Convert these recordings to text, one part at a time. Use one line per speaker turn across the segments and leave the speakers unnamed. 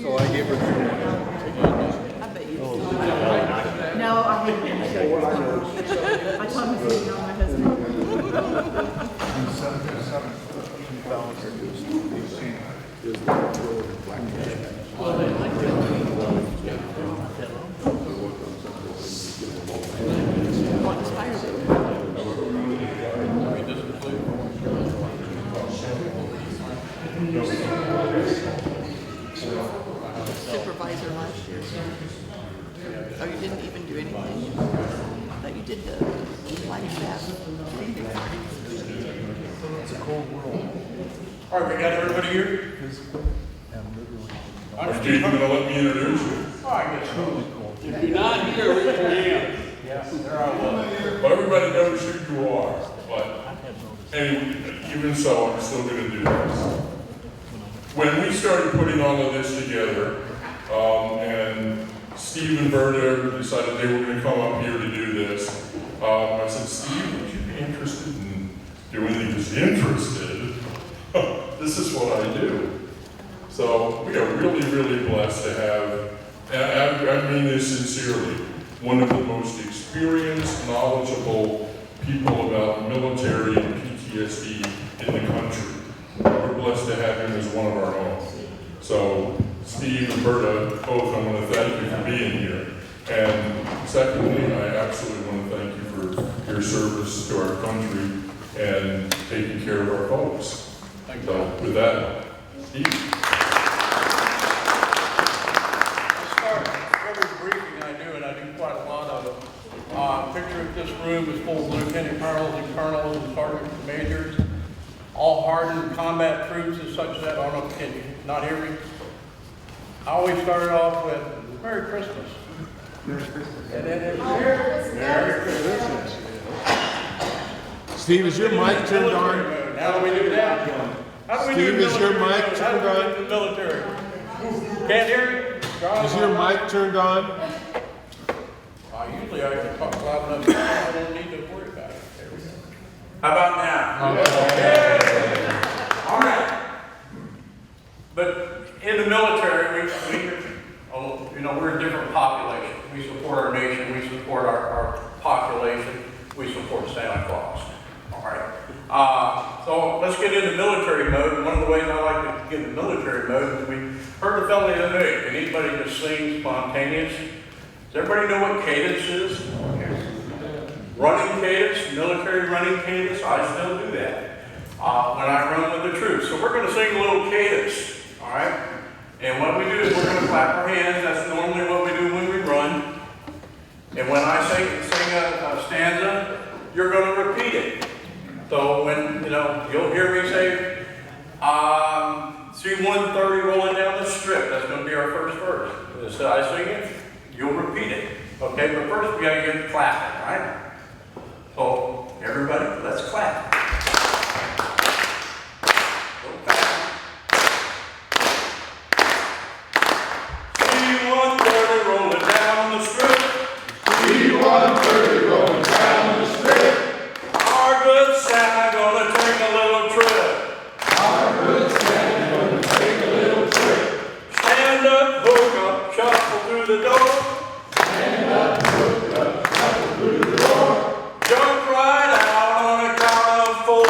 So I gave her 2.
I bet you. No, I hate him. I told him to sit on my husband. What inspires it? Supervisor last year. Oh, you didn't even do anything? I thought you did the flag staff.
It's a cold world.
All right, we got everybody here?
Physically and literally.
I'm
Steve, you gonna let me introduce you?
Oh, I guess so.
If you're not here, raise your hand.
Yes, there I was.
Well, everybody knows who you are, but anyway, even so, I'm still gonna do this. When we started putting all of this together, and Steve and Berta decided they were gonna come up here to do this, I said, Steve, would you be interested in doing these? Interested? This is what I do. So we are really, really blessed to have, and I mean this sincerely, one of the most experienced, knowledgeable people about military and PTSD in the country. We're blessed to have him as one of our own. So Steve and Berta, both, I want to thank you for being here. And secondly, I absolutely want to thank you for your service to our country and taking care of our folks. So with that, Steve.
I start every briefing I do, and I do quite a lot of them. Picture of this room is full of lieutenant colonels and colonels and sergeants and majors, all hardened combat troops and such that. I don't know if you can not hear me. I always started off with Merry Christmas. Merry Christmas. And then Merry Christmas.
Steve, is your mic turned on?
How do we do that? How do we
Steve,
do
is your
military
mic
mode? How do
turned
we
on?
do the military? Can't hear me?
Is your mic turned on?
Usually I can talk loud enough, I don't need to worry about it. There we go. How about now? Yeah. All right. But in the military, we're a different population. We support our nation, we support our population, we support Santa Claus. All right. So let's get into military mode. One of the ways I like to get into military mode is we heard a fellow the other day. Can anybody just sing spontaneous? Does everybody know what cadence is? Running cadence, military running cadence. I still do that when I run with the troops. So we're going to sing a little cadence, all right? And what we do is we're going to clap our hands. That's normally what we do when we run. And when I sing a stanza, you're going to repeat it. So when, you'll hear me say, C-130 rolling down the strip. That's going to be our first verse. So I sing it, you'll repeat it. Okay, but first we got to get clapping, right? So everybody, let's clap. C-130 rolling down the strip.
C-130 rolling down the strip.
Our good Santa gonna take a little trip.
Our good Santa gonna take a little trip.
Stand up, hook up, shuffle through the door.
Stand up, hook up, shuffle through the door.
Jump right out on a count of 4.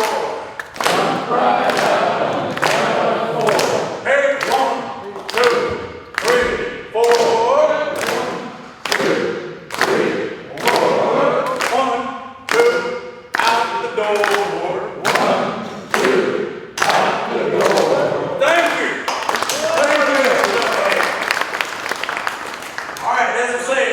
Jump right out on the count of 4.
Hey, 1, 2, 3, 4.
1, 2, 3, 4.
1, 2, out the door.
1, 2, out the door.
Thank you. All right, as I say,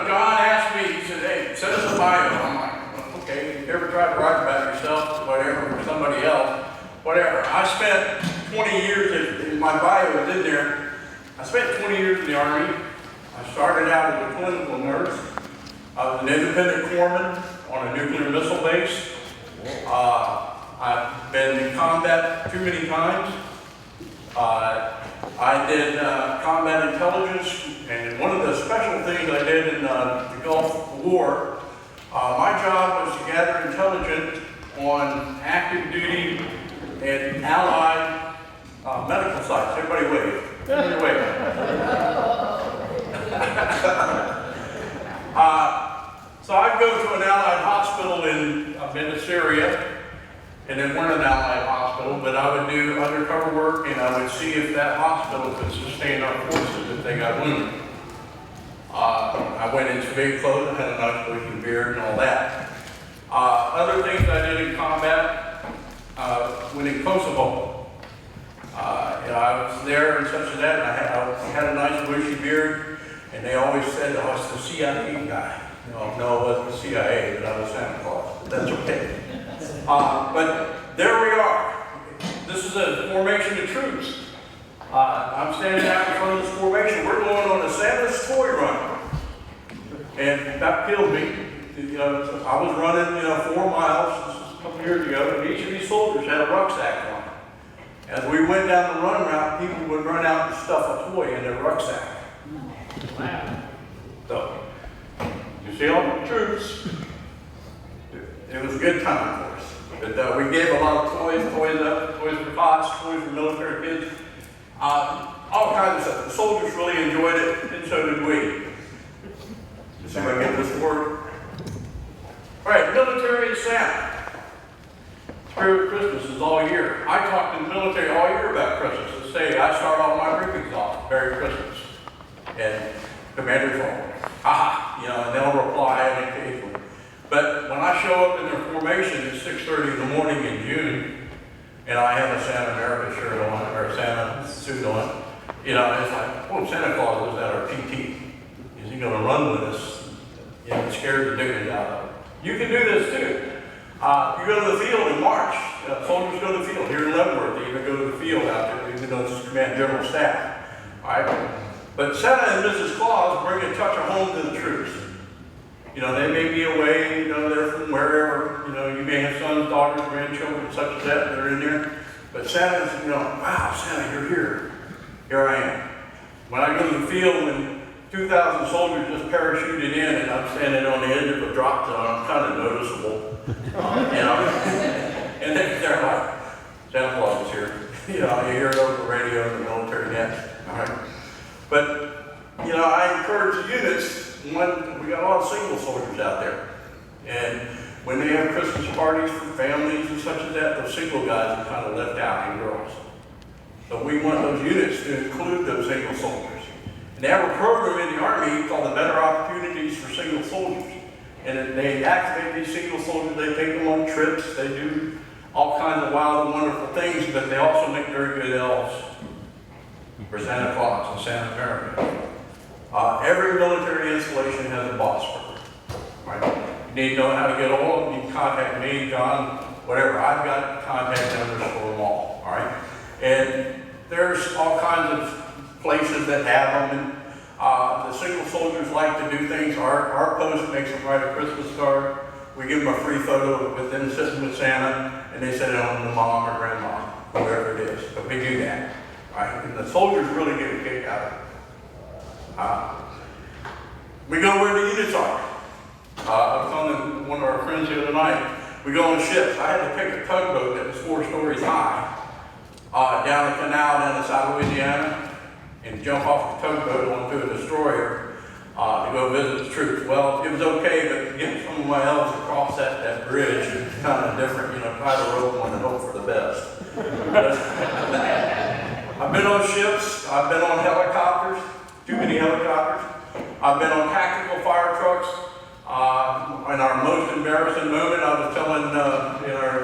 John asked me, he said, hey, send us a bio. I'm like, well, okay, you ever tried to write about yourself, whatever, for somebody else, whatever. I spent 20 years, my bio is in there, I spent 20 years in the Army. I started out as a clinical nurse. I was an independent corpsman on a nuclear missile base. I've been in combat too many times. I did combat intelligence, and one of the special things I did in the Gulf War, my job was to gather intelligence on active duty and allied medical sites. Everybody wave. Everybody wave. So I'd go to an allied hospital I've been to Syria, and then we're in an allied hospital, but I would do undercover work, and I would see if that hospital could sustain our forces if they got wounded. I went in civilian clothes, I had a nice looking beard and all that. Other things I did in combat, when in Kosovo, I was there and such as that, and I had a nice bushy beard, and they always said, oh, it's the CIA guy. No, it wasn't the CIA, but I was Santa Claus, but that's okay. But there we are. This is a formation of troops. I'm standing out in front of this formation. We're going on a Santa's toy run. And that killed me. I was running, 4 miles, this was a couple years ago, and each of these soldiers had a rucksack on. As we went down the run route, people would run out and stuff a toy in their rucksack. Wow. So, you see all the troops. It was a good time for us. But we gave a lot of toys for tots, toys for military kids, all kinds of stuff. The soldiers really enjoyed it, and so did we. Let's see if I can get this to work. All right, military and Santa. Spirit of Christmas is all year. I talk to the military all year about Christmas. I say, I start all my briefings off, Merry Christmas. And commanders will, and they'll reply occasionally. But when I show up in their formation at 6:30 in the morning in June, and I have a Santa America shirt on, or a Santa suit on, it's like, oh, Santa Claus is at our PT. Is he going to run with us? Scared the dignity out of it. You can do this too. You go to the field in March. Soldiers go to the field. Here in Leavenworth, they even go to the field out there, even though it's Command General Staff. All right? But Santa and Mrs. Claus bring a touch of home to the troops. They may be away, they're from wherever, you may have sons, daughters, grandchildren, such as that are in there. But Santa's, wow, Santa, you're here. Here I am. When I go to the field and 2,000 soldiers just parachuted in and I'm standing on the edge of a drop zone, I'm kind of noticeable. And they're like, Santa Claus is here. You hear it over the radio and the military net. All right. But, I encourage the units, we got a lot of single soldiers out there. And when they have Christmas parties for families and such as that, those single guys are kind of left out, and girls. So we want those units to include those single soldiers. And they have a program in the Army called the Better Opportunities for Single Soldiers. And they activate these single soldiers, they take them on trips, they do all kinds of wild and wonderful things, but they also make very good elves for Santa Claus and Santa America. Every military installation has a boss program. Right? You need to know how to get all. You can contact me, John, whatever. I've got contact numbers for them all. All right, and there's all kinds of places that have them. And the single soldiers like to do things. Our post makes them write a Christmas card. We give them a free photo with them sitting with Santa, and they send it on to mom or grandma, whoever it is. But we do that. Right? And the soldiers really get a kick out of it. We go where the units are. I was telling one of our friends the other night, we go on ships. I had to pick a tugboat that was 4 stories high down the canal down the side of Louisiana and jump off the tugboat onto a destroyer to go visit the troops. Well, it was okay, but getting some of my elves across that bridge is kind of different. Try to rope one and hope for the best. I've been on ships. I've been on helicopters. Too many helicopters. I've been on tactical fire trucks. In our most embarrassing moment, I was telling in our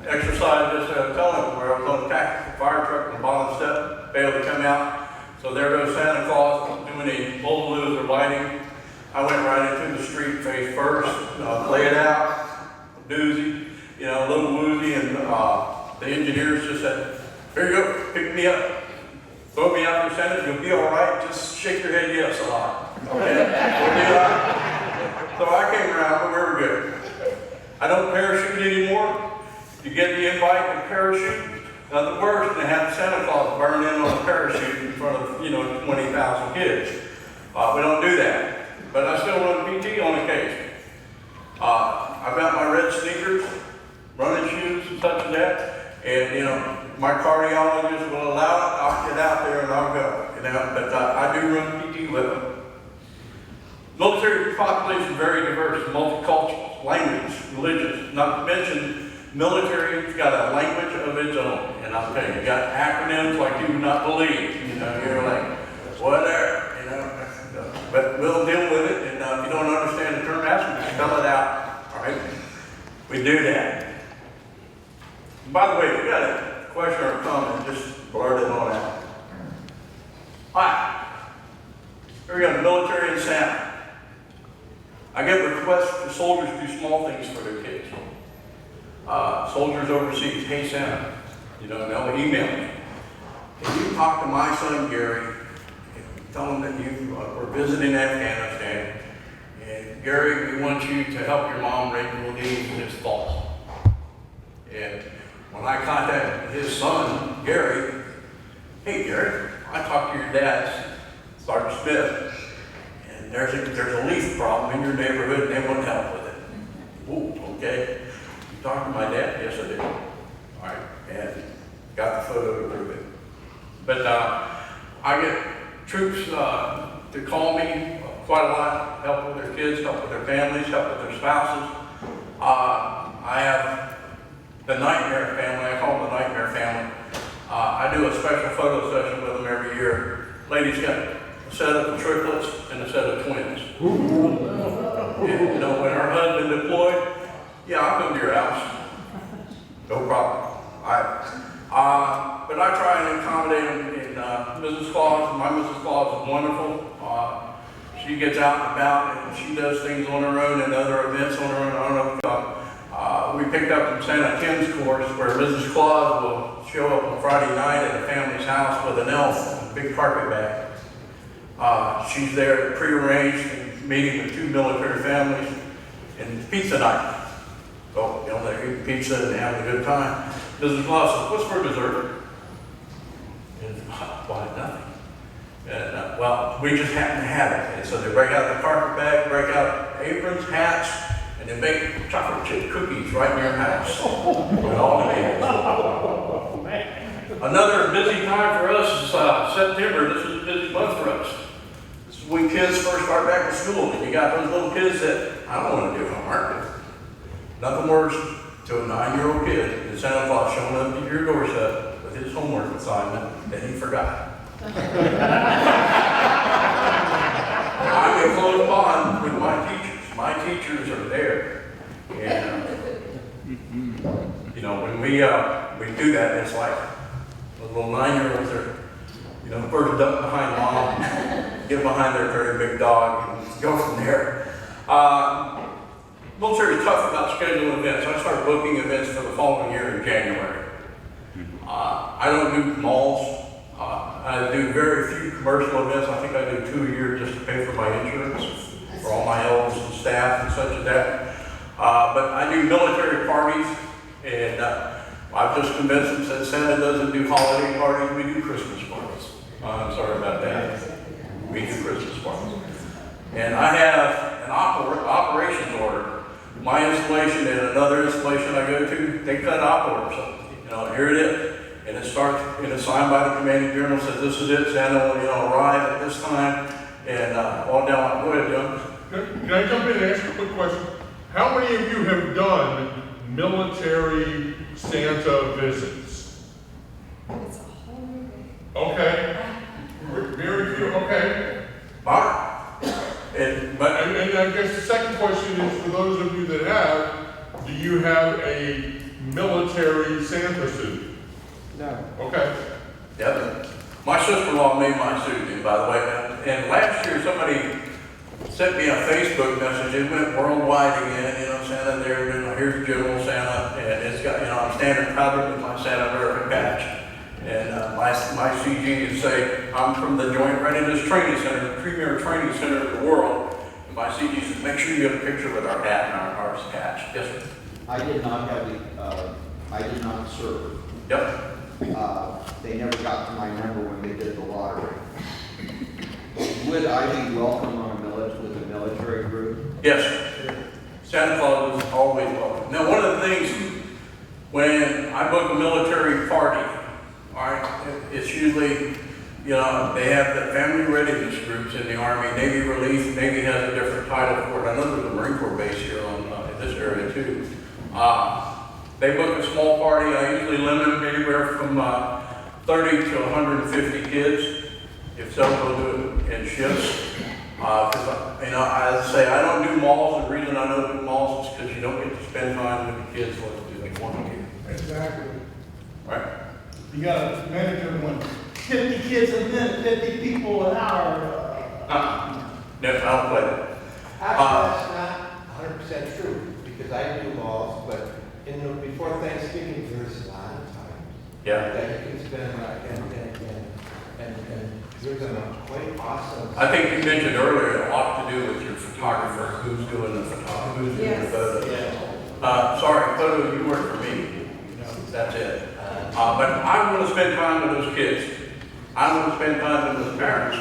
exercise, just telling where I was on a tactical fire truck on the bottom step, failed to come out. So there goes Santa Claus doing a bulldozer lighting. I went right into the street face first, lay it out, doozy, a little woozy, and the engineers just said, "Here you go, pick me up. Throw me out there, Santa, you'll be all right. Just shake your head yes a lot. Okay? We'll be all right." So I came around, but we were good. I don't parachute anymore. You get the invite to parachute. Nothing worse than to have Santa Claus burn in on a parachute in front of 20,000 kids. We don't do that. But I still run PT on occasion. I've got my red sneakers, running shoes, and such as that. And my cardiologist will allow it, I'll get out there and I'll go, you know, but I do run PT with them. Military population very diverse, multicultural, language, religious, not to mention military's got a language of its own. And I'll tell you, you got acronyms like you would not believe, you know, you're like, whatever, you know, but we'll deal with it, and if you don't understand the term, ask me to spell it out, all right? We do that. And by the way, if you got a question or a comment, just blurt it on out. Hi, here we got military in Santa. I get requests for soldiers to do small things for their kids. Soldiers overseas, hey Santa, you know, and they'll email me. Can you talk to my son Gary and tell him that you were visiting Afghanistan, and Gary, we want you to help your mom raise little needs in his falls. And when I contacted his son, Gary, hey Gary, I talked to your dad, Sergeant Smith, and there's a leaf problem in your neighborhood and they want help with it. Ooh, okay. You talked to my dad? Yes, I did. All right, and got the photo to prove it. But I get troops to call me quite a lot, help with their kids, help with their families, help with their spouses. I have the Nightmare Family, I call them the Nightmare Family. I do a special photo session with them every year. Ladies got a set of triplets and a set of twins. And, you know, when her husband deployed, yeah, I'll come to your house. No problem. But I try and accommodate them in Mrs. Claus. My Mrs. Claus is wonderful. She gets out and about and she does things on her own and other events on her own. I don't know. We picked up from Santa Tim's course where Mrs. Claus will show up on Friday night at a family's house with an elf and a big carpet bag. She's there prearranged meeting with 2 military families and pizza night. So, you know, they're eating pizza and having a good time. Mrs. Claus says, what's for dessert? And why, nothing. And, well, we just happen to have it. And so they break out the carpet bag, break out aprons, hats, and they make chocolate chip cookies right in your house. With all the kids. Another busy time for us is September. This is a busy month for us. This is when kids first start back to school. And you got those little kids that, I don't want to do homework. Nothing worse to a 9-year-old kid than Santa Claus showing up at your doorstep with his homework assignment that he forgot. I'm in close bond with my teachers. My teachers are there. And, you know, when we do that, it's like the little 9-year-olds are, you know, first duck behind mom, get behind their very big dog, and go from there. Military is tough about scheduling events. I started booking events for the following year in January. I don't do malls. I do very few commercial events. I think I do 2 a year just to pay for my insurance for all my elves and staff and such as that. But I do military parties, and I've just convinced them that Santa doesn't do holiday parties. We do Christmas parties. I'm sorry about that. We do Christmas parties. And I have an operations order. My installation and another installation I go to, they cut op orders. You know, here it is. And it starts, and it's signed by the commanding general, says this is it, Santa will, you know, arrive at this time, and all down, go ahead, Jim.
Can I jump in and ask a quick question? How many of you have done military Santa visits?
It's a whole new thing.
Okay. Very few, okay.
And
I guess the second question is, for those of you that have, do you have a military Santa suit?
No.
Okay.
yeah, my sister-in-law made my suit, and by the way, and last year somebody sent me a Facebook message. It went worldwide again, you know, Santa there, you know, here's General Santa, and it's got, you know, I'm standing proud with my Santa American patch. And my CG is say, I'm from the Joint Readiness Training Center, the premier training center in the world. And my CG says, make sure you have a picture with our hat and our patch. Yes, sir.
I did not have I did not serve.
Yep.
They never got to my number when they did the lottery. Would I be welcome with a military group?
Yes, sir. Santa Claus is always welcome. Now, one of the things, when I book a military party, all right, it's usually, you know, they have the family readiness groups in the Army, Navy Relief. Navy has a different title for it. I know there's a Marine Corps base here in this area too. They book a small party. I usually limit anywhere from 30 to 150 kids. If so, we'll do it in shifts. Because, you know, as I say, I don't do malls. The reason I don't do malls is because you don't get to spend time with the kids what they want to do.
Exactly.
Right?
You got a manager when 50 kids a minute, 50 people an hour.
No, I don't play that.
Actually, that's not 100% true, because I do malls, but before Thanksgiving, there's a lot of time
Yeah.
that you can spend, and there's a quite awesome.
I think you mentioned earlier a lot to do with your photographer, who's doing the photography, who's doing the
Yes.
photos. Sorry, photo, you work for me. You know, that's it. But I want to spend time with those kids. I want to spend time with those parents.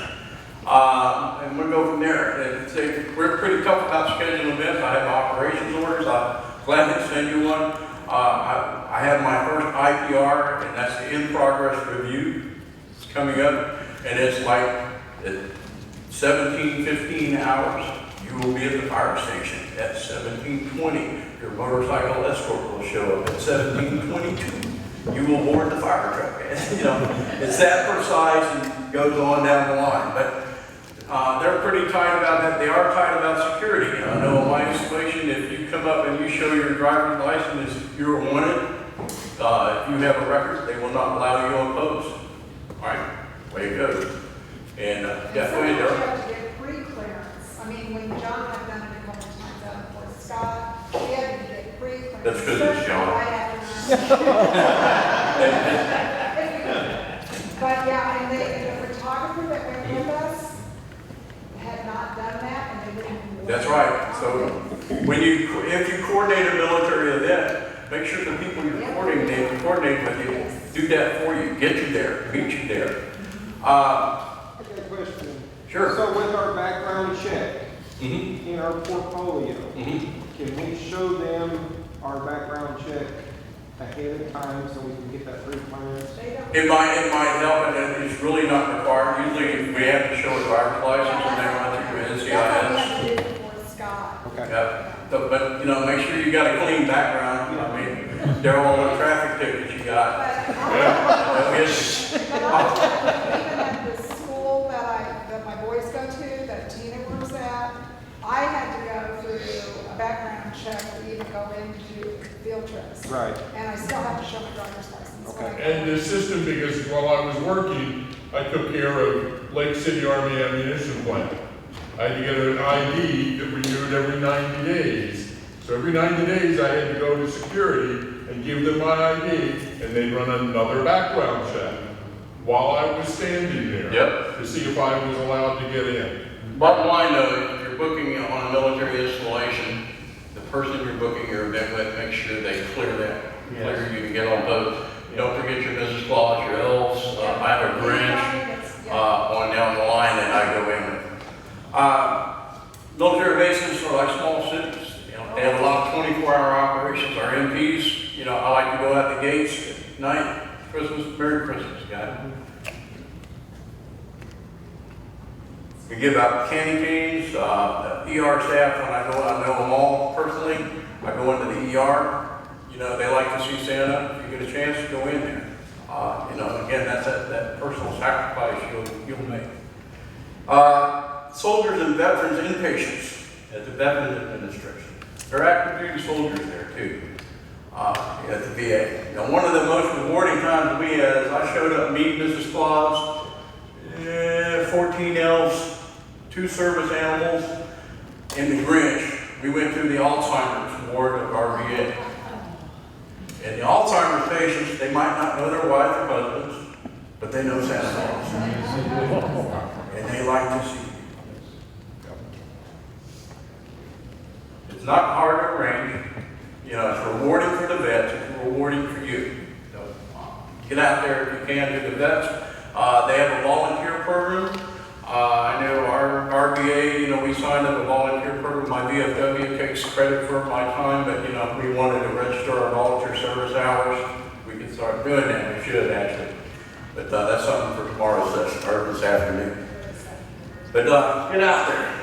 And we'll go from there. And say, we're pretty tough about scheduling events. I have operations orders. I'm glad to send you one. I have my first IPR, and that's the in-progress review. It's coming up. And it's like at 17:15 hours, you will be at the fire station. At 17:20, your motorcycle escort will show up. At 17:22, you will board the fire truck. You know, it's that precise and goes on down the line. But they're pretty tight about that. They are tight about security. You know, I know in my situation, if you come up and you show your driver's license, if you're wanted, if you have a record, they will not allow you on post. All right, way it goes. And definitely
Sometimes you
there.
have to get pre-clearance. I mean, when John had done it a couple of times out in Fort Scott, he had to get pre-clearance.
That's 'cause it's John.
Right after But yeah, and the photographer that went with us had not done that, and they didn't.
That's right. So when if you coordinate a military event, make sure the people you coordinate with you do that for you, get you there, meet you there.
I got a question.
Sure.
So with our background check,
Mm-hmm.
in our portfolio,
Mm-hmm.
can we show them our background check ahead of time so we can get that pre-clearance?
They don't.
It might help, and it's really not required. Usually we have to show a driver's license and they run through
That's what we
NCIS.
had to do for Fort Scott.
Okay.
Yeah, but you know, make sure you got a clean background. I mean, they're all the traffic tickets you got.
But
They'll get you.
But I'll tell you, even at the school that my boys go to, that Tina works at, I had to go through a background check to even go into field trips.
Right.
And I still have to show my driver's license. when I go.
And the system, because while I was working, I took care of Lake City Army Ammunition Plant. I had to get an ID that renewed every 90 days. So every 90 days, I had to go to security and give them my ID, and they'd run another background check while I was standing there.
Yep.
To see if I was allowed to get in.
Bottom line though, if you're booking on a military installation, the person you're booking your event with, make sure they clear that. Clear you can get on both. Don't forget your business clause, your elves. I have a Grinch on down the line that I go in with. Military bases are like small cities. You know, they have a lot of 24-hour operations. Our MPs, you know, I like to go out the gates at night. Christmas, Merry Christmas, guys. We give out candy canes. The ER staff, when I go, I know them all personally. I go into the ER. You know, they like to see Santa. If you get a chance, go in there. You know, again, that's that personal sacrifice you'll make. Soldiers and veterans inpatients at the Veterans Administration. There are active duty soldiers there too, at the VA. Now, one of the most rewarding times we had is I showed up meeting Mrs. Claus, 14 elves, 2 service animals, and the Grinch. We went through the Alzheimer's ward of our VA. And the Alzheimer's patients, they might not know their wives or husbands, but they know Santa Claus. And they like to see. It's not hard to arrange. You know, it's rewarding for the vets, it's rewarding for you. So, get out there if you can to the vets. They have a volunteer program. I know our RBA, you know, we signed up a volunteer program. My VFW takes credit for my time, but you know, if we wanted to register our volunteer service hours, we could start doing that. We should actually. But that's something for tomorrow's session, or this afternoon. But get out there.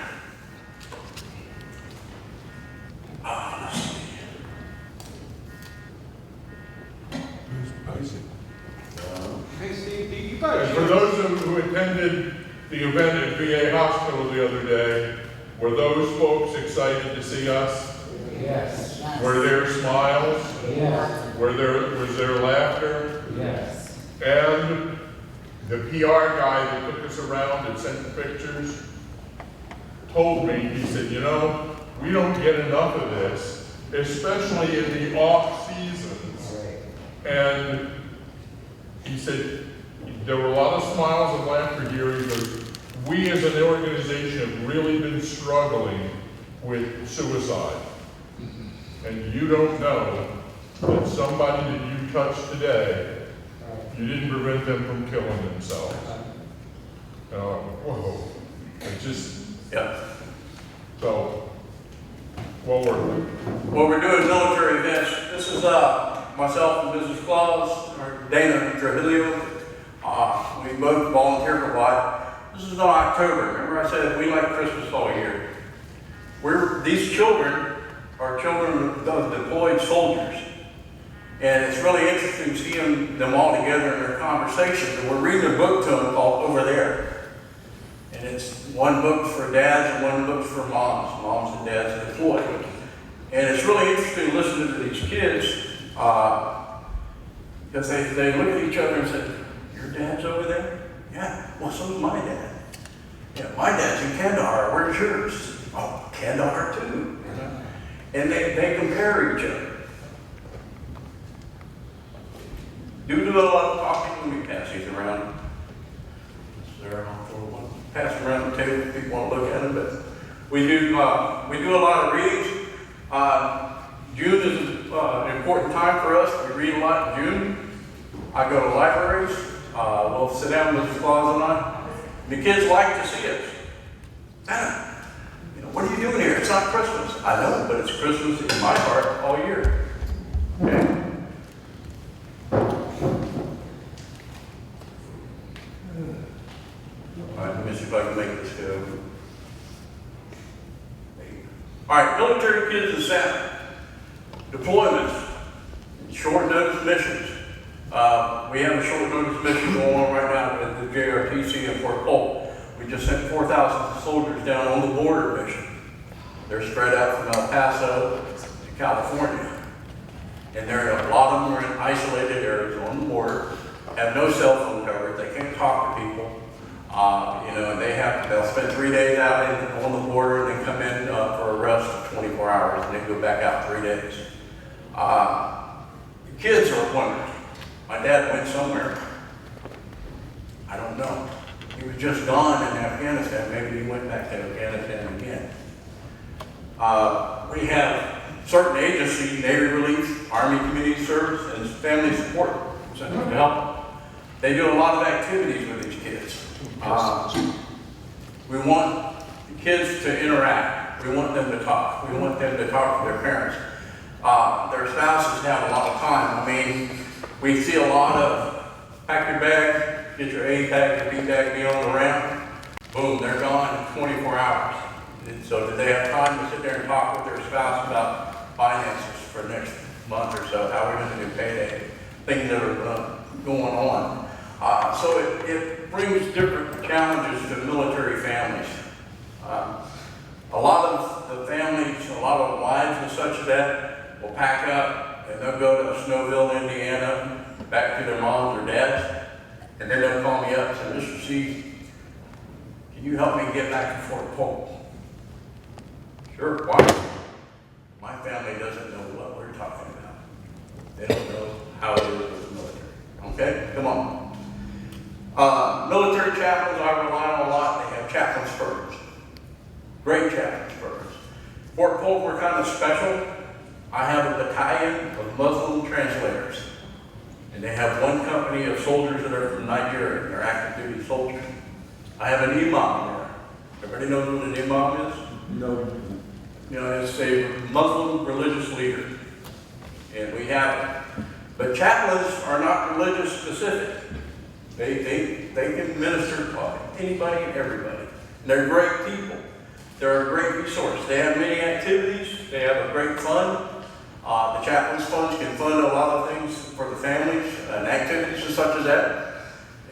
Let's see.
Hey, Steve, you
And
better.
for those who attended the event at VA Hospital the other day, were those folks excited to see us?
Yes.
Were there smiles?
Yes.
Was there laughter?
Yes.
And the PR guy that took us around and sent the pictures told me, he said, you know, we don't get enough of this, especially in the off seasons. And he said, there were a lot of smiles and laughter here. He goes, we as an organization have really been struggling with suicide. And you don't know that somebody that you touched today, you didn't prevent them from killing themselves. And I'm like, whoa, it just,
Yeah.
so, well worth it.
Well, we're doing military events. This is myself and Mrs. Claus, or Dana Trujillo. We both volunteer for life. This is in October. Remember I said we like Christmas all year. These children are children of deployed soldiers. And it's really interesting seeing them all together in their conversations. And we're reading a book to them called Over There. And it's one book for dads and one book for moms and dads deployed. And it's really interesting listening to these kids because they look at each other and say, your dad's over there? Yeah, well, so's my dad. Yeah, my dad's in Kandahar. Where's yours? Oh, Kandahar too. And they compare each other. Do a lot of talking when we pass these around. Pass them around the table if people want to look at them. But we do a lot of readings. June is an important time for us. We read a lot in June. I go to libraries. We'll sit down with Mrs. Claus and I. The kids like to see us. Dad, what are you doing here? It's not Christmas. I know, but it's Christmas in my heart all year. Okay? All right, let me see if I can make this go. All right, military kids and staff. Deployments. Short notice missions. We have a short notice mission going on right now at the JRTC in Fort Polk. We just sent 4,000 soldiers down on the border mission. They're spread out from El Paso to California. And a lot of them are in isolated areas on the border, have no cell phone coverage, they can't talk to people. And they'll spend 3 days out on the border and then come in for a rest of 24 hours and then go back out 3 days. The kids are wondering. My dad went somewhere. I don't know. He was just gone in Afghanistan. Maybe he went back to Afghanistan again. We have certain agencies, Navy Relief, Army Community Service, and Family Support Center to help. They do a lot of activities with these kids. We want the kids to interact. We want them to talk. We want them to talk to their parents. Their spouses have a lot of time. I mean, we see a lot of pack your bag, get your A tag, your B tag, be on the ramp. Boom, they're gone in 24 hours. And so do they have time to sit there and talk with their spouse about finances for next month or so, how we're going to do payday, things that are going on. So it brings different challenges to military families. A lot of the families, a lot of wives and such that will pack up and they'll go to Snowville, Indiana, back to their moms or dads, and then they'll call me up and say, Mr. C, can you help me get back to Fort Polk? Sure, why? My family doesn't know what we're talking about. They don't know how it is with the military. Okay, come on. Military chaplains I rely on a lot. They have chaplain spurs. Great chaplain spurs. Fort Polk, we're kind of special. I have a battalion of Muslim translators. And they have one company of soldiers that are from Nigeria. They're active duty soldiers. I have an imam there. Everybody knows what an imam is?
No.
It's a Muslim religious leader. And we have it. But chaplains are not religious specific. They can minister to anybody and everybody. And they're great people. They're a great resource. They have many activities. They have a great fund. The chaplain's funds can fund a lot of things for the families and activities and such as that.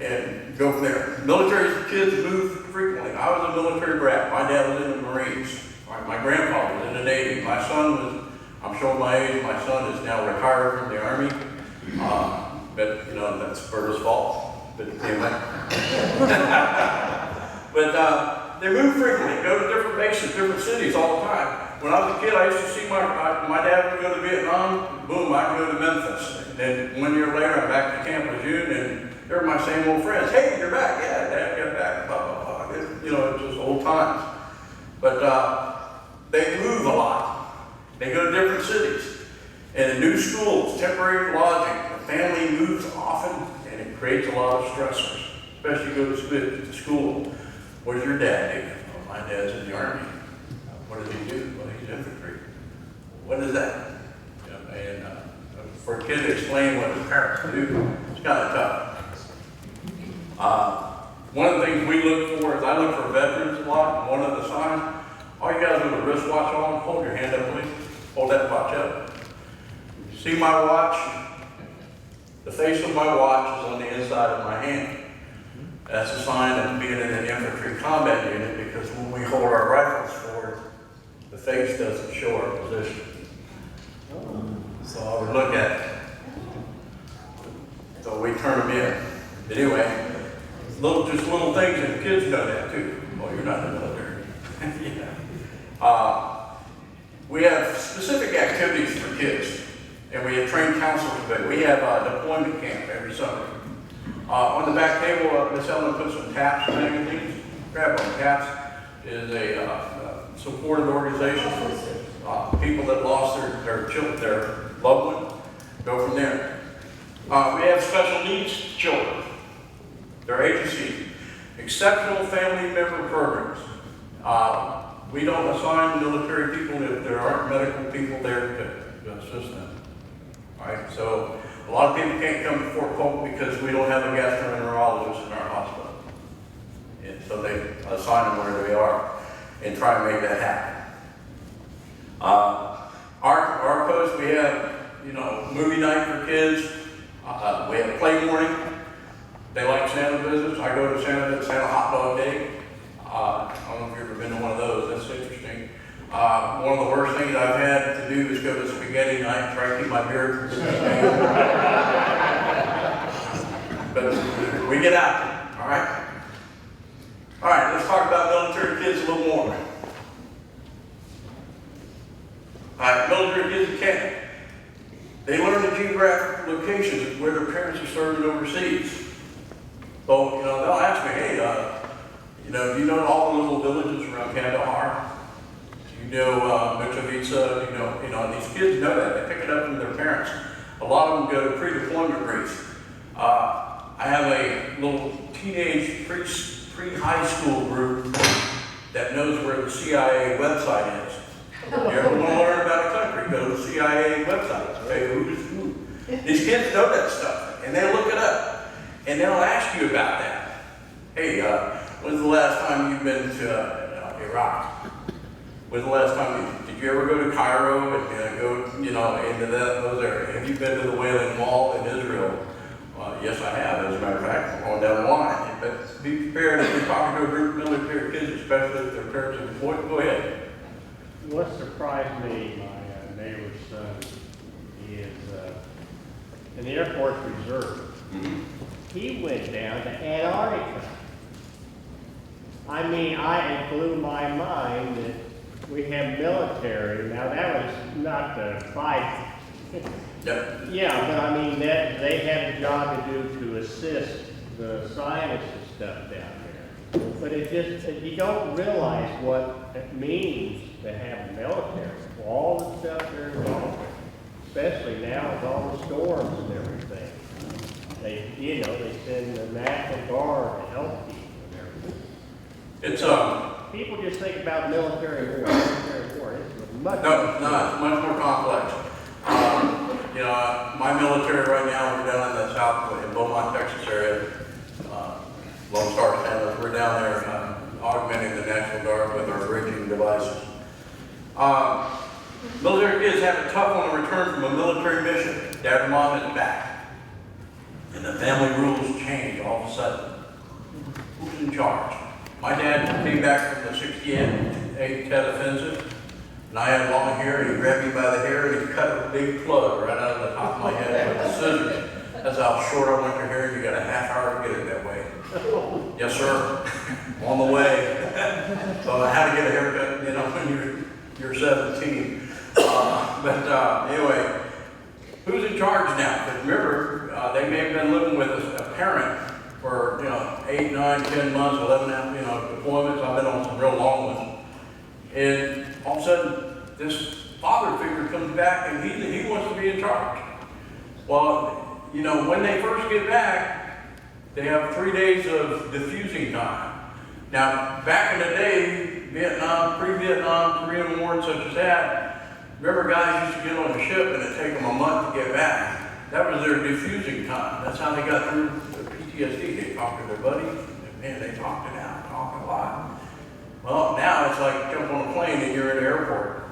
And go from there. Military kids move frequently. I was a military brat. My dad was in the Marines. My grandfather was in the Navy. My son was, I'm showing my age, my son is now retired from the Army. But, you know, that's Berta's fault. But anyway. But they move frequently, go to different bases, different cities all the time. When I was a kid, I used to see my dad would go to Vietnam, boom, I'd go to Memphis. And then 1 year later, I'm back to Camp Lejeune, and they're my same old friends. Hey, you're back. Yeah, Dad, get back. Blah, blah, blah. You know, it's just old times. But they move a lot. They go to different cities. And in new schools, temporary lodging, the family moves often, and it creates a lot of stressors, especially go to school. What does your dad do? Well, my dad's in the Army. What does he do? Well, he's infantry. What is that? You know, and for a kid to explain what his parents do, it's kind of tough. One of the things we look for is I look for veterans a lot, and one of the signs, all you guys with a wristwatch on, hold your hand up, please. Hold that watch up. You see my watch? The face of my watch is on the inside of my hand. That's a sign of being in an infantry combat unit, because when we hold our rifles forward, the face doesn't show our position. So I would look at it. So we turn them in. Anyway, just little things, and the kids know that too. Oh, you're not in the military. Yeah. We have specific activities for kids, and we have trained counselors. But we have a deployment camp every summer. On the back table, Miss Ellen put some taps and magazines. Grab on taps is a supportive organization for people that lost their children, their loved one. Go from there. We have special needs children. Their agency, exceptional family member programs. We don't assign military people if there aren't medical people there to assist them. All right, so a lot of people can't come to Fort Polk because we don't have a gastroenterologist in our hospital. And so they assign them where they are and try to make that happen. Our post, we have, you know, movie night for kids. We have play morning. They like Santa visits. I go to Santa Hot Dog Day. I don't know if you've ever been to one of those. That's interesting. One of the worst things I've had to do is go to spaghetti night and try to keep my beard. But we get out there, all right? All right, let's talk about military kids a little more. All right, military kids in Canada. They learn the geographic locations of where their parents are serving overseas. So, you know, they'll ask me, hey, you know, do you know all the little villages around Kandahar? Do you know Mitrovica? You know, these kids know that. They pick it up from their parents. A lot of them go to pre-deployment briefs. I have a little teenage pre-high school group that knows where the CIA website is. You ever want to learn about a country, go to the CIA website. Okay, who's who? These kids know that stuff, and they'll look it up. And they'll ask you about that. Hey, when's the last time you've been to Iraq? When's the last time, did you ever go to Cairo and go, you know, into those areas? Have you been to the Wailing Wall in Israel? Yes, I have, as a matter of fact, on down the line. But be prepared if you're talking to a group of military kids, especially if their parents are deployed. Go ahead.
What surprised me, my neighbor's son, he is in the Air Force Reserve. He went down to Antarctica. I mean, it blew my mind that we have military. Now, that was not the fight.
Yep.
Yeah, but I mean, that they had a job to do to assist the scientists and stuff down there. But it just, you don't realize what it means to have a military. All the stuff they're involved with, especially now with all the storms and everything. They, you know, they send the National Guard to help people and everything.
It's
People just think about military war. Military war. It's much.
No, it's much more complex. You know, my military right now, we're down in the south, in Beaumont, Texas area. Lone Star Sandals, we're down there augmenting the National Guard with our bridging devices. Military kids have it tough on the return from a military mission. Dad and mom is back. And the family rules change all of a sudden. Who's in charge? My dad came back from the 68 Tet Offensive, and I had long hair, and he grabbed me by the hair, and he cut a big plug right out of the top of my head with the scissors. That's how short I want your hair, and you got a half hour to get it that way. Yes, sir. On the way. So I had to get a haircut, you know, when you're 17. Anyway, who's in charge now? Because remember, they may have been living with a parent for, 8, 9, 10 months, 11, deployments. I've been on some real long ones. And all of a sudden, this father figure comes back and he wants to be in charge. Well, when they first get back, they have 3 days of diffusing time. Now, back in the day, Vietnam, pre-Vietnam, Korean War, and such as that, remember guys used to get on a ship and it'd take them a month to get back. That was their diffusing time. That's how they got through the PTSD. They talked to their buddies, and man, they talked it out, talked a lot. Well, now it's like jump on a plane and you're in the airport.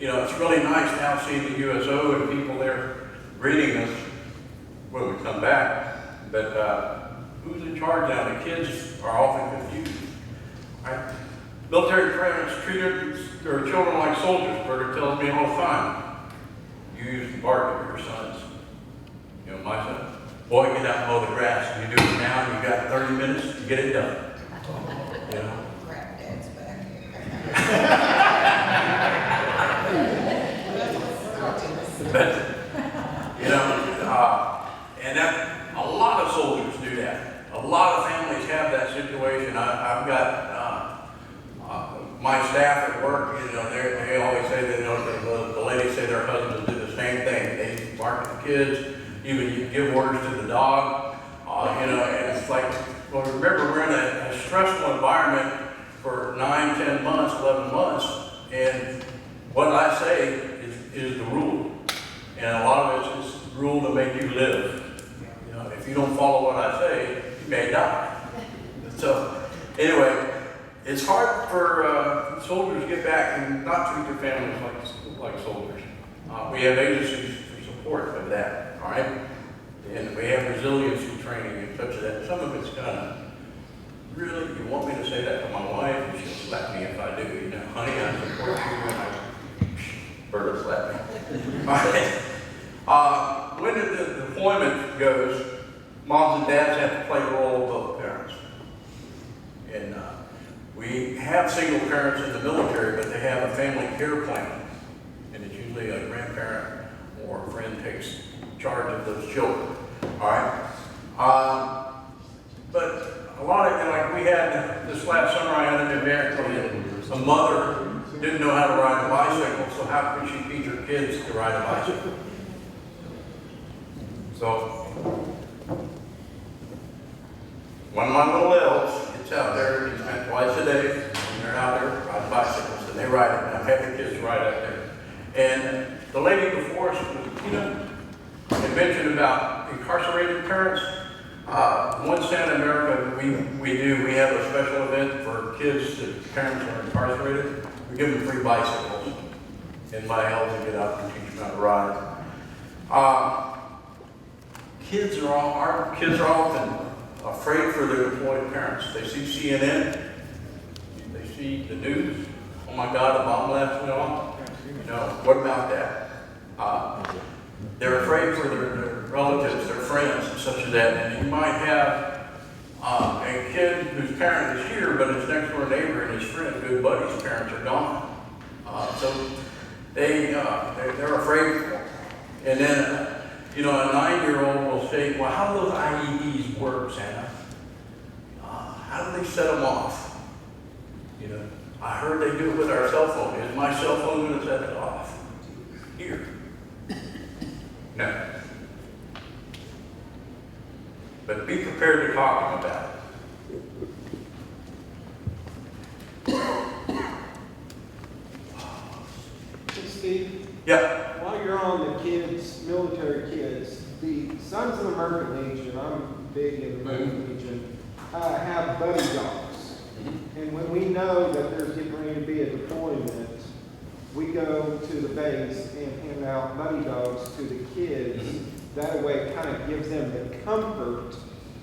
It's really nice now seeing the USO and people there greeting us when we come back. But who's in charge now? The kids are often confused. Right? Military parents treated their children like soldiers. Berger tells me all the time, you use the bark of your sons. My son, boy, get out and mow the grass. You do it now, and you got 30 minutes to get it done.
Crap, Dad's back here.
But, and that, a lot of soldiers do that. A lot of families have that situation. I've got my staff at work, they always say that, the ladies say their husbands do the same thing. They bark at the kids, even you give orders to the dog, and it's like, well, remember, we're in a stressful environment for 9, 10 months, 11 months, and what I say is the rule. And a lot of it's just the rule to make you live. If you don't follow what I say, you may die. So, anyway, it's hard for soldiers to get back and not treat their families like soldiers. We have agencies for support of that, all right? And we have resiliency training and such as that. Some of it's kind of, really, you want me to say that to my wife? And she'll slap me if I do. Honey, I support you. And Berta slap me. All right. When the deployment goes, moms and dads have to play the role of both parents. And we have single parents in the military, but they have a family care plan. And it's usually a grandparent or a friend takes charge of those children. All right? But a lot of, like we had this last summer, I had an event where a mother didn't know how to ride a bicycle, so how could she teach her kids to ride a bicycle? So, one of my little elves gets out there, he spent twice a day, and they're out there riding bicycles, and they ride it, and I've had the kids ride up there. And the lady before us was, had mentioned about incarcerated parents. One state in America we have a special event for kids that parents are incarcerated. We give them free bicycles, and my elves will get out and teach them how to ride. Our kids are often afraid for their deployed parents. They see CNN, they see the news. Oh my God, the bomb blast went off. What about that? They're afraid for their relatives, their friends, and such as that. And you might have a kid whose parent is here, but his next door neighbor and his friend, good buddy's parents are gone. So they're afraid for them. And then, a 9-year-old will say, well, how do those IEDs work, Santa? How do they set them off? I heard they do it with our cell phone. Is my cell phone going to set it off? Here. No. But be prepared to talk about it.
Hey, Steve,
Yeah.
while you're on the kids, military kids, the Sons of the American Legion, I'm big in the American Legion. have buddy dogs. And when we know that there's getting ready to be a deployment, we go to the base and hand out buddy dogs to the kids. That way it kind of gives them the comfort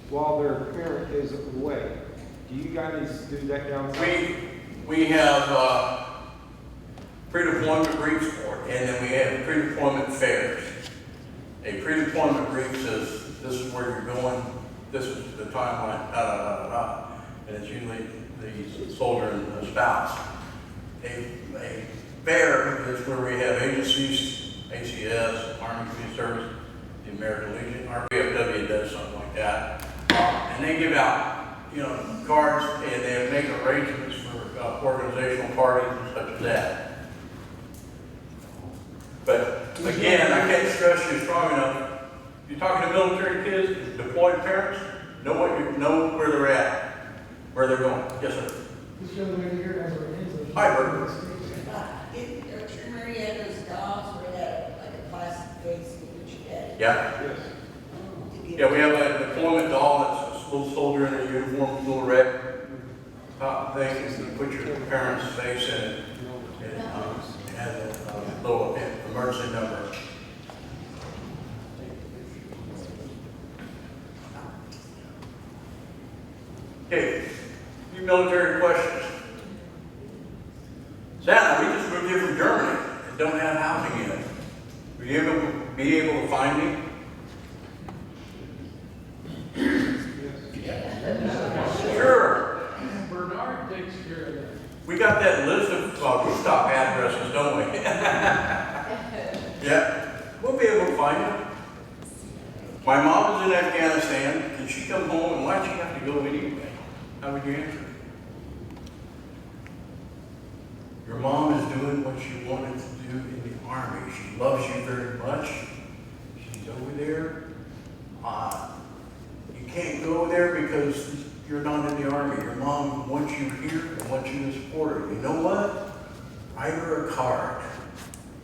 while their parent is away. Do you guys do that down south?
We have pre-deployment briefs, and then we have pre-deployment fairs. A pre-deployment brief says, this is where you're going, this is the timeline, and it's usually the soldier and the spouse. A fair is where we have agencies, ACS, Army Community Service, the American Legion, our VFW does something like that. And they give out, cards, and they make arrangements for organizational parties and such as that. But again, I can't stress you strong enough. You're talking to military kids, deployed parents, know where they're at, where they're going. Yes, sir.
This young lady here has her hands up.
Hi, Bert.
Remember you had those dogs where that, like a plastic face with your head?
Yeah.
Yes.
Yeah, we have a deployment doll that's a little soldier in a uniform, little red thing. You put your parents' face in it. And it has a little emergency number. Okay, few military questions. Santa, we just moved here from Germany and don't have housing yet. Will you be able to find me? Sure.
Bernard takes care of that.
We got that list of stop addresses, don't we? Yeah, we'll be able to find you. My mom was in Afghanistan, and she come home, and why'd she have to go anyway? How would you answer? Your mom is doing what she wanted to do in the Army. She loves you very much. She's over there. You can't go there because you're not in the Army. Your mom wants you here and wants you to support her. You know what? Write her a card.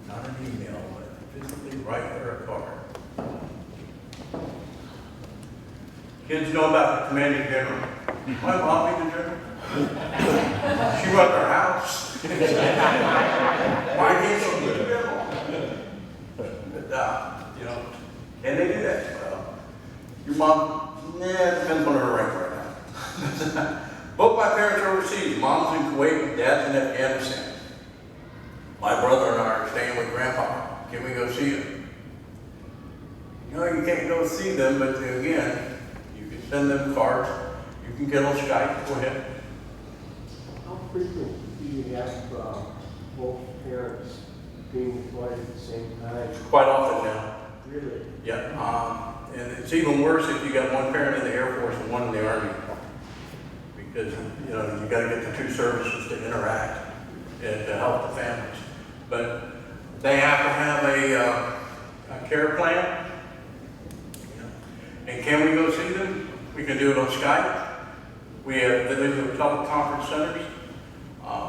Not an email, but physically write her a card. Kids know about the commanding general. My mom be the general. She runs our house. Why can't she be the general? But, can they do that? Well, your mom, it depends on her rank right now. Both my parents are overseas. Mom's in Kuwait and Dad's in Afghanistan. My brother and I are staying with Grandpa. Can we go see them? You can't go see them, but again, you can send them cards. You can get on Skype. Go ahead.
How frequent do you have both parents being employed at the same time?
Quite often now.
Really?
Yeah. And it's even worse if you got one parent in the Air Force and one in the Army. Because, you got to get the two services to interact and to help the families. But they have to have a care plan. And can we go see them? We can do it on Skype. We have the teleconference centers.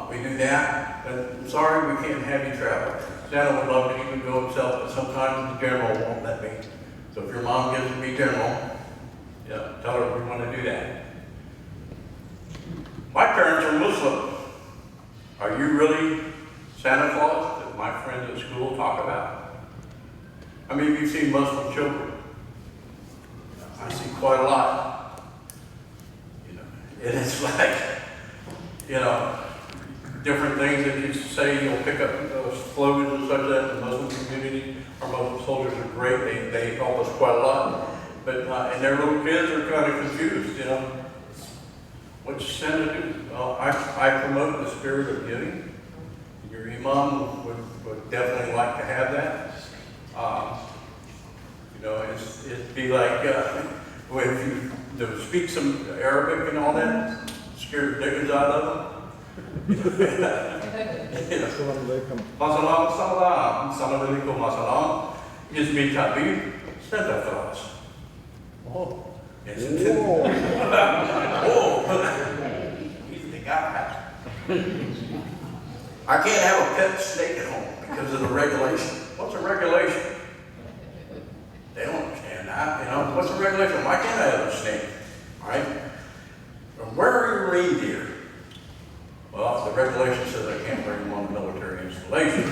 We do that. But I'm sorry, we can't have you travel. Santa would love to even go himself, but sometimes the general won't let me. So if your mom gives me general, tell her we want to do that. My parents are Muslim. Are you really Santa Claus that my friends at school talk about? How many of you seen Muslim children? I see quite a lot. And it's like, different things that you say, you'll pick up those slogans and such that in the Muslim community. Our Muslim soldiers are great. They help us quite a lot. But, and their little kids are kind of confused, What's Santa do? Well, I promote the spirit of giving. Your imam would definitely like to have that. It'd be like, if you speak some Arabic and all that, scare the dickens out of them. Masalam salam, salam alaikum masalam, is me tabir, Santa Claus. Oh. Yes, oh. He's the guy. I can't have a pet snake at home because of the regulation. What's a regulation? They don't understand that. What's a regulation? Why can't I have a snake? All right? the regulation says I can't bring them on military installation.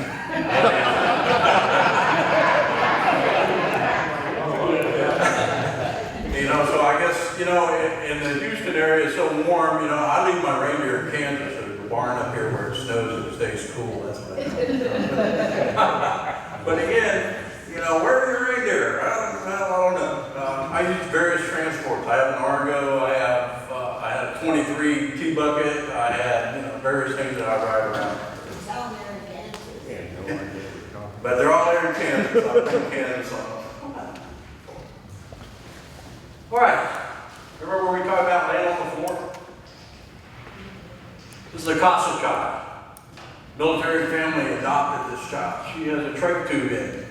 You know, so I guess, you know, in the Houston area, it's so warm, you know, I leave my reindeer in Kansas, there's a barn up here where it snows and it stays cool, that's what I do. But again, you know, where are your reindeer? I don't know. I use various transports. I have an Argo, I had a 23 T-bucket, I had, you know, various things that I ride around.
Tell them they're in Kansas.
But they're all there in Kansas. I'm in Kansas. All right. Remember where we talked about laying on the floor? This is a CASA child. Military family adopted this child. She has a trach tube in.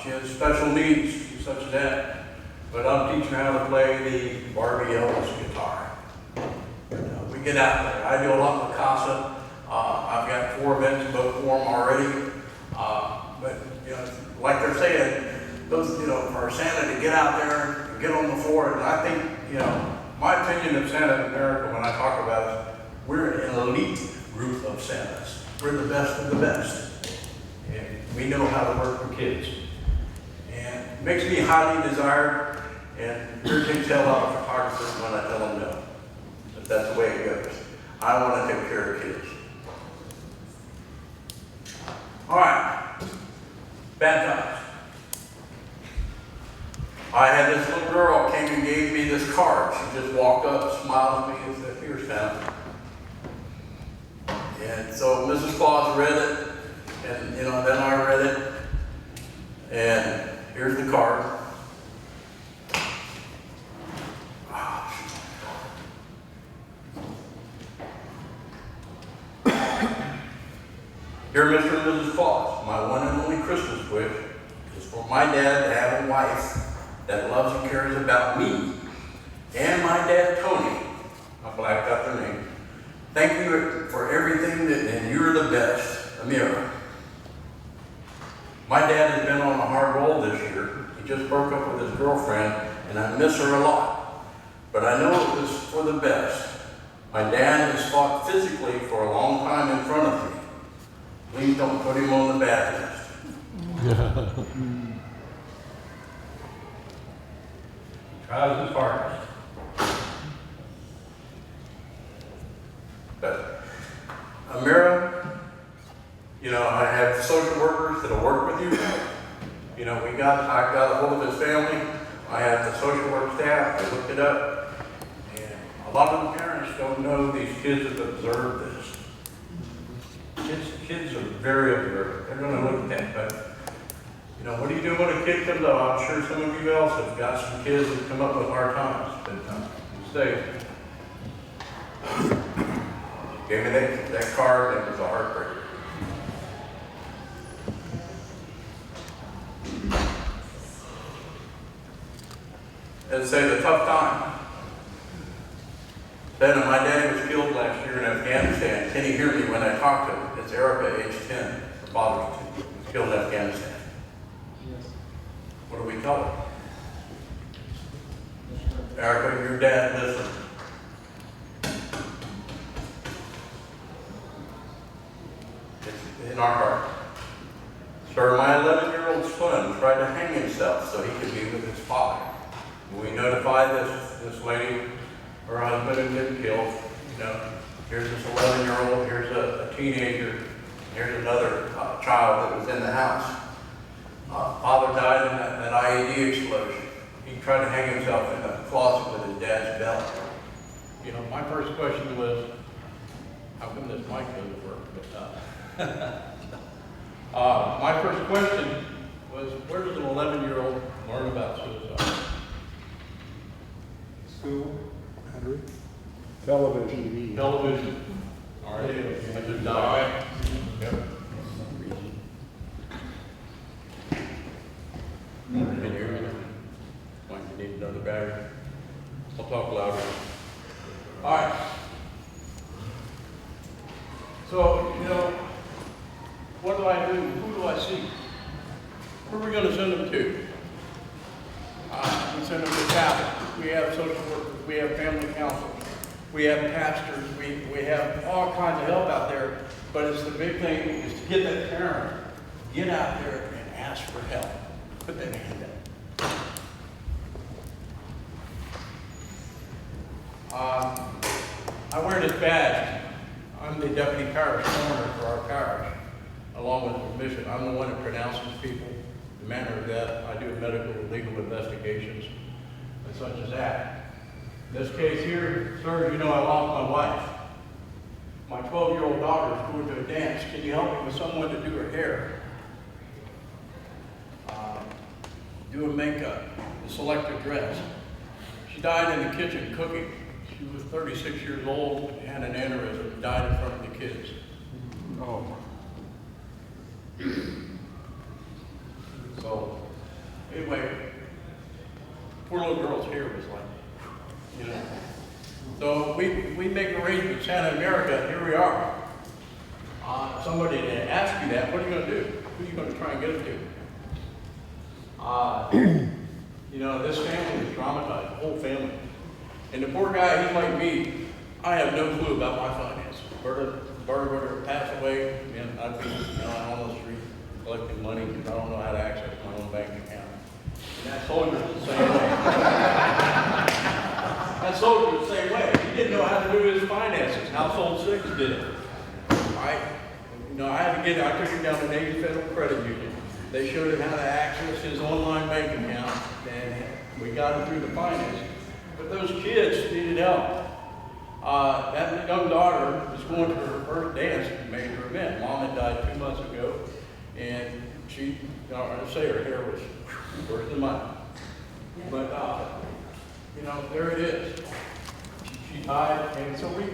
She has special needs, such as that. But I'm teaching her how to play the Barbie Elvis guitar. We get out there. I do a lot with CASA. I've got 4 events booked for them already. But you know, like they're saying, those, you know, for Santa to get out there and get on the floor, and I think, you know, my opinion of Santa in America, when I talk about it, we're an elite group of Santas. We're the best of the best. And we know how to work with kids. And it makes me highly desired, and irritates hell out of photographers when I tell them no. But that's the way it goes. I want to take care of kids. All right. Baptized. I had this little girl came and gave me this card. She just walked up, smiled at me, and said, "Here's Santa." And so Mrs. Claus read it, and you know, then I read it, and here's the card. Dear Mr. and Mrs. Claus, my one and only Christmas wish is for my dad to have a wife that loves and cares about me and my dad Tony. I blacked out their name. Thank you for everything, and you're the best, Amira. My dad has been on a hard roll this year. He just broke up with his girlfriend, and I miss her a lot. But I know it was for the best. My dad has fought physically for a long time in front of me. Please don't put him on the bad list. Tries his hardest. But Amira, you know, I have social workers that'll work with you. You know, I got a hold of his family. I have the social work staff. I looked it up. And a lot of the parents don't know these kids have observed this. Kids are very observant. They're going to look at that. But, you know, what do you do when a kid comes up? I'm sure some of you else have got some kids that come up with hard times. But stay. Gave me that card, and it was a heartbreaker. And say the tough time. Then my daddy was killed last year in Afghanistan. Can you hear me when I talk to him? It's Erica, age 10. Her father was killed in Afghanistan. Yes. What do we tell her? Erica, your dad, listen. It's in our heart. Sir, my 11-year-old son tried to hang himself so he could be with his father. When we notified this lady, her husband had been killed, you know, here's this 11-year-old, here's a teenager, here's another child that was in the house. Father died in that IED explosion. He tried to hang himself in a closet with his dad's belt. You know, my first question was, how come this mic doesn't work? But, my first question was, where does an 11-year-old learn about suicide?
School.
Television.
Television. All right. I just died. Yep. Can you hear me? Mike, you need another battery? I'll talk louder. All right. So, you know, what do I do? Who do I see? Where are we going to send them to? We send them to Catholic. We have social workers. We have family counselors. we have pastors, we have all kinds of help out there, but it's the big thing is to get that parent, get out there and ask for help. Put that hand up. I wear this badge. I'm the deputy parish coroner for our parish, along with the bishop. I'm the one that pronounces people, the manner of death. I do medical and legal investigations and such as that. In this case here, sir, you know I lost my wife. My 12-year-old daughter is going to a dance. Can you help me with someone to do her hair? Do her makeup, select her dress. She died in the kitchen cooking. She was 36 years old, had an aneurysm, died in front of the kids.
Oh.
So, anyway, poor little girl's hair was like, you know. So we make arrangements in Santa America, here we are. Somebody to ask you that, what are you going to do? Who are you going to try and get it to? You know, this family is traumatized, the whole family. And the poor guy, he's like me. I have no clue about my finances. Berta were to pass away, and I'd be on the street collecting money because I don't know how to access my own bank account. And that soldier's the same way. That soldier's the same way. He didn't know how to do his finances. Household Six did it. I took him down to Navy Federal Credit Union. They showed him how to access his online bank account, and we got him through the finances. But those kids needed help. That young daughter was going to her first dance at a major event. Mom had died 2 months ago, and she, I say her hair was worse than mine. But, there it is. She died, and so we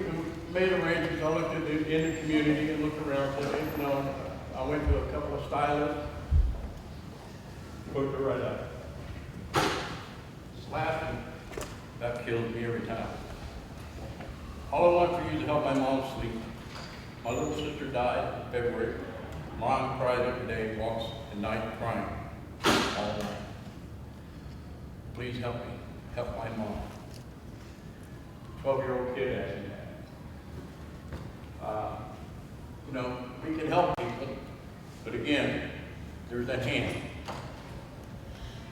made arrangements. I looked in the community and looked around. So, I went to a couple of stylists, hooked her right up. Slapped her. That kills me every time. All I want for you is to help my mom sleep. My little sister died in February. Mom cries every day, walks at night crying all night. Please help me. Help my mom. 12-year-old kid asked me that. We can help people, but again, there's that hand.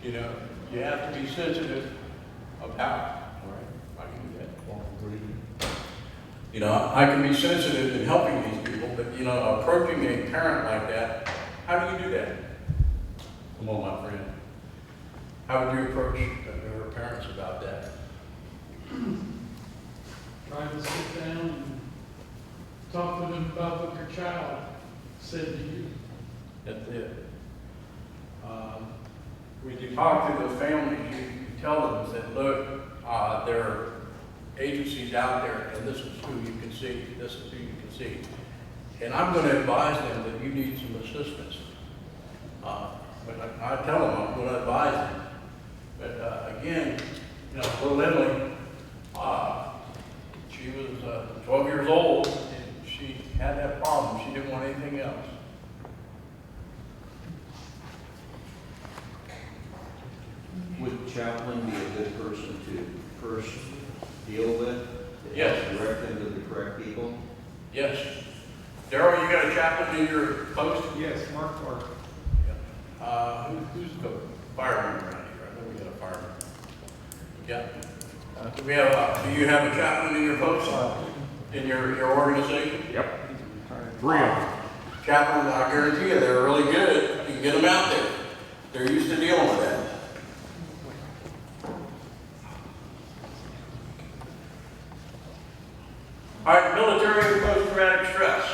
You have to be sensitive of how. All right, I can do that. I can be sensitive in helping these people, but approaching a parent like that, how do you do that? Come on, my friend. How would you approach your parents about that?
Try to sit down and talk to them about what their child said to you.
That's it. When you talk to the families, you tell them that, look, there are agencies out there, and this is who you can see, this is who you can see. And I'm going to advise them that you need some assistance. But I tell them I'm going to advise them. But again, little Emily, she was 12 years old, and she had that problem. She didn't want anything else.
Would chaplain be a good person to first deal with? To
Yes.
help direct them to the correct people?
Yes. Darryl, you got a chaplain in your post?
Yes, Mark Clark.
Who's the fireman around here? I know we got a fireman. Yeah. Do you have a chaplain in your post? In your organization?
Yep. 3 of them.
Chaplains, I guarantee you, they're really good. You can get them out there. They're used to dealing with that. All right, military post-traumatic stress.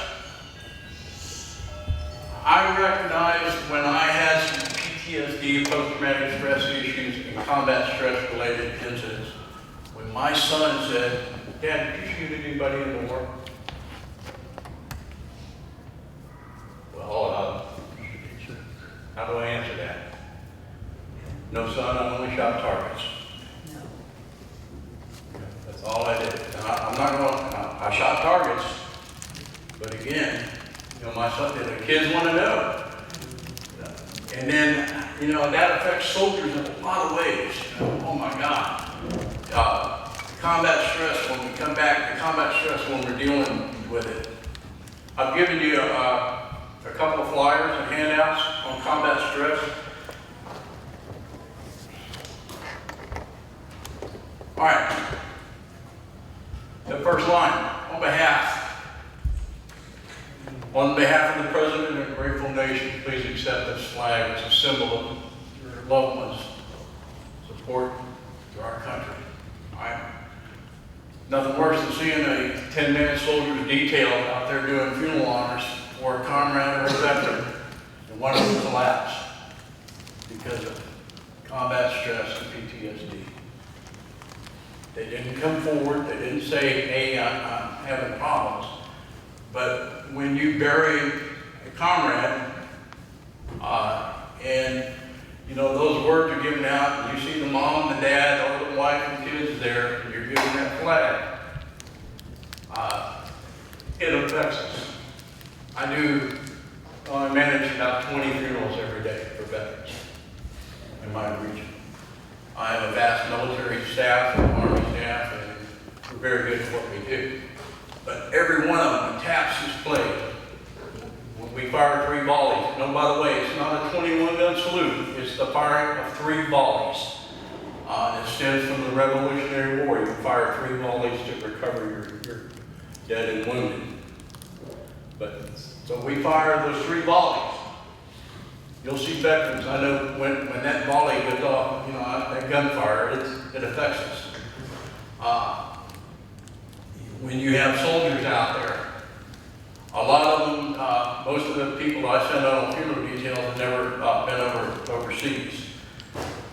I recognized when I had some PTSD, post-traumatic stress issues, and combat stress-related incidents, when my son said, "Dad, did you shoot anybody in the war?" Well, how do I answer that? No, son, I only shot targets. That's all I did. And I'm not going to, I shot targets, but again, my son, the kids want to know. And then, that affects soldiers in a lot of ways. Oh my God. Combat stress, when we come back, combat stress when we're dealing with it. I've given you a couple of flyers and handouts on combat stress. All right. The first line, on behalf of the President and a grateful nation, please accept this flag as a symbol of your loved ones' support to our country. All right. Nothing worse than seeing a 10-man soldiers detail out there doing funeral honors for a comrade or a veteran, and one of them collapsed because of combat stress and PTSD. They didn't come forward. They didn't say, hey, I'm having problems. But when you bury a comrade, and you know, those words are given out, and you see the mom, the dad, or the wife and kids there, and you're giving that flag, it affects us. I manage about 20 funerals every day for veterans in my region. I have a vast military staff, and Army staff, and we're very good at what we do. But every one of them, when taps is played, when we fire 3 volleys, and by the way, it's not a 21-gun salute, it's the firing of 3 volleys. It stems from the Revolutionary War. You fire 3 volleys to recover your dead and wounded. So we fire those 3 volleys. You'll see veterans, I know when that volley goes off, you know, that gunfire, it affects us. When you have soldiers out there, a lot of them, most of the people I send out on funeral details have never been overseas.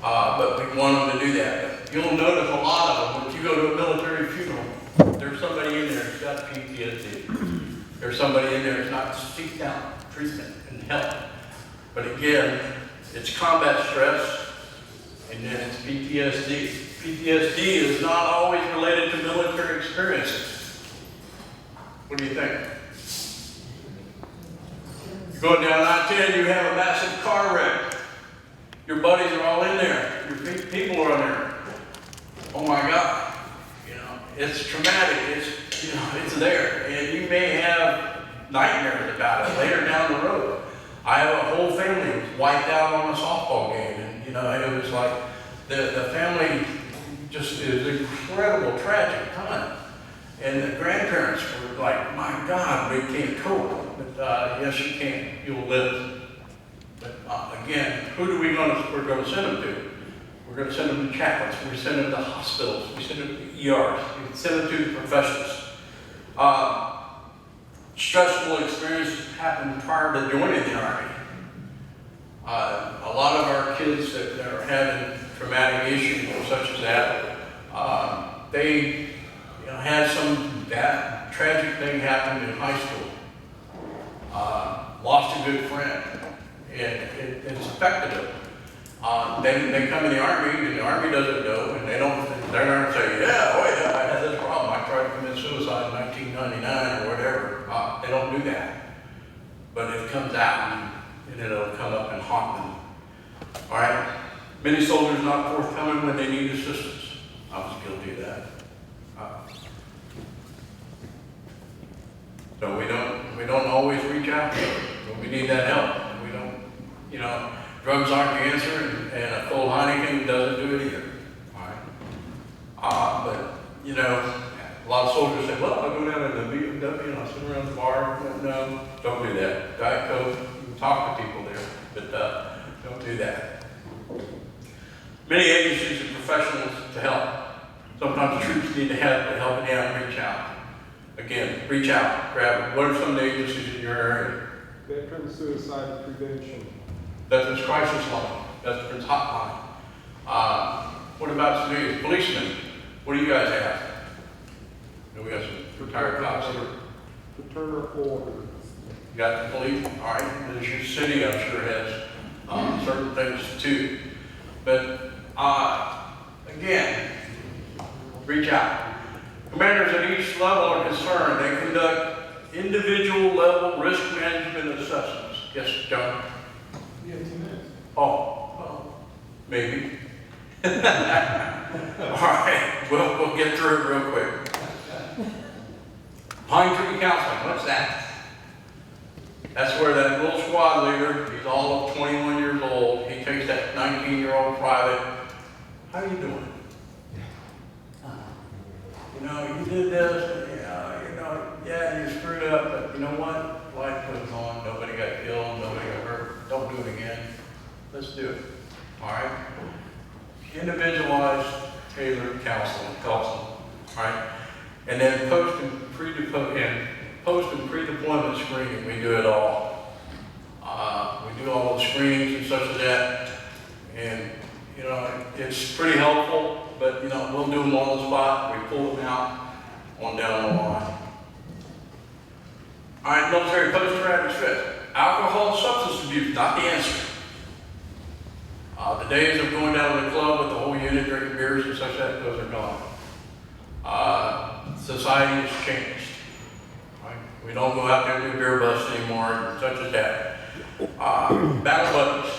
But we want them to do that. You'll notice a lot of them, if you go to a military funeral, there's somebody in there that's got PTSD. There's somebody in there that's not seeked out treatment and help. But again, it's combat stress, and then it's PTSD. PTSD is not always related to military experiences. What do you think? You're going down I-10, you have a massive car wreck. Your buddies are all in there. Your people are in there. Oh my God. You know, it's traumatic. It's there. And you may have nightmares about it later down the road. I have a whole family was wiped out on a softball game, and you know, it was like the family just is an incredible, tragic time. And the grandparents were like, "My God, we can't cope." But yes, you can. You'll live. But again, who do we're going to send them to? We're going to send them to chaplains. We send them to hospitals. We send them to ERs. We send them to the professionals. Stressful experiences happened prior to joining the Army. A lot of our kids that are having traumatic issues such as that, they had some bad, tragic thing happen in high school. Lost a good friend, and it's affected them. Then they come in the Army, and the Army doesn't know, and they're not saying, yeah, wait, I had this problem. I tried to commit suicide in 1999 or whatever. They don't do that. But it comes out, and it'll come up and haunt them. All right? Many soldiers not forthcoming when they need assistance. I was guilty of that. So we don't always reach out, but we need that help. We don't, drugs aren't the answer, and a full Heineken doesn't do it either. All right? But, a lot of soldiers say, well, I'll go down to the BMW and I'll sit around the bar. No, don't do that. Diet Coke, you can talk to people there, but don't do that. Many agencies are professionals to help. Sometimes troops need to help them out, reach out. Again, reach out, grab it. What are some of the agencies in your area?
Veteran suicide prevention.
Veterans Crisis Line, Veterans Hotline. What about civilians? Policemen, what do you guys have? We got some retired cops here.
Fraternal order.
You got the police, all right. There's your city, I'm sure has certain things too. But again, reach out. Commanders at each level are concerned. They conduct individual level risk management assessments. Yes, John?
You have 2 minutes.
Oh, maybe. All right, we'll get through it real quick. Pine Tree Counseling, what's that? That's where that little squad leader, he's all of 21 years old, he takes that 19-year-old private, how you doing? You know, you did this, yeah, you screwed up, but you know what? Life goes on, nobody got killed, nobody got hurt, don't do it again. Let's do it, all right? Individualized, tailored counseling, all right? And then post and pre-deployment screening, we do it all. We do all the screenings and such as that, and you know, it's pretty helpful, but you know, we'll do them on the spot, we pull them out on down the line. All right, military post-traumatic stress. Alcohol and substance abuse, not the answer. The days of going down to the club with the whole unit drinking beers and such that, those are gone. Society has changed. Right? We don't go out there and do beer busts anymore, and such as that. Battle buddies.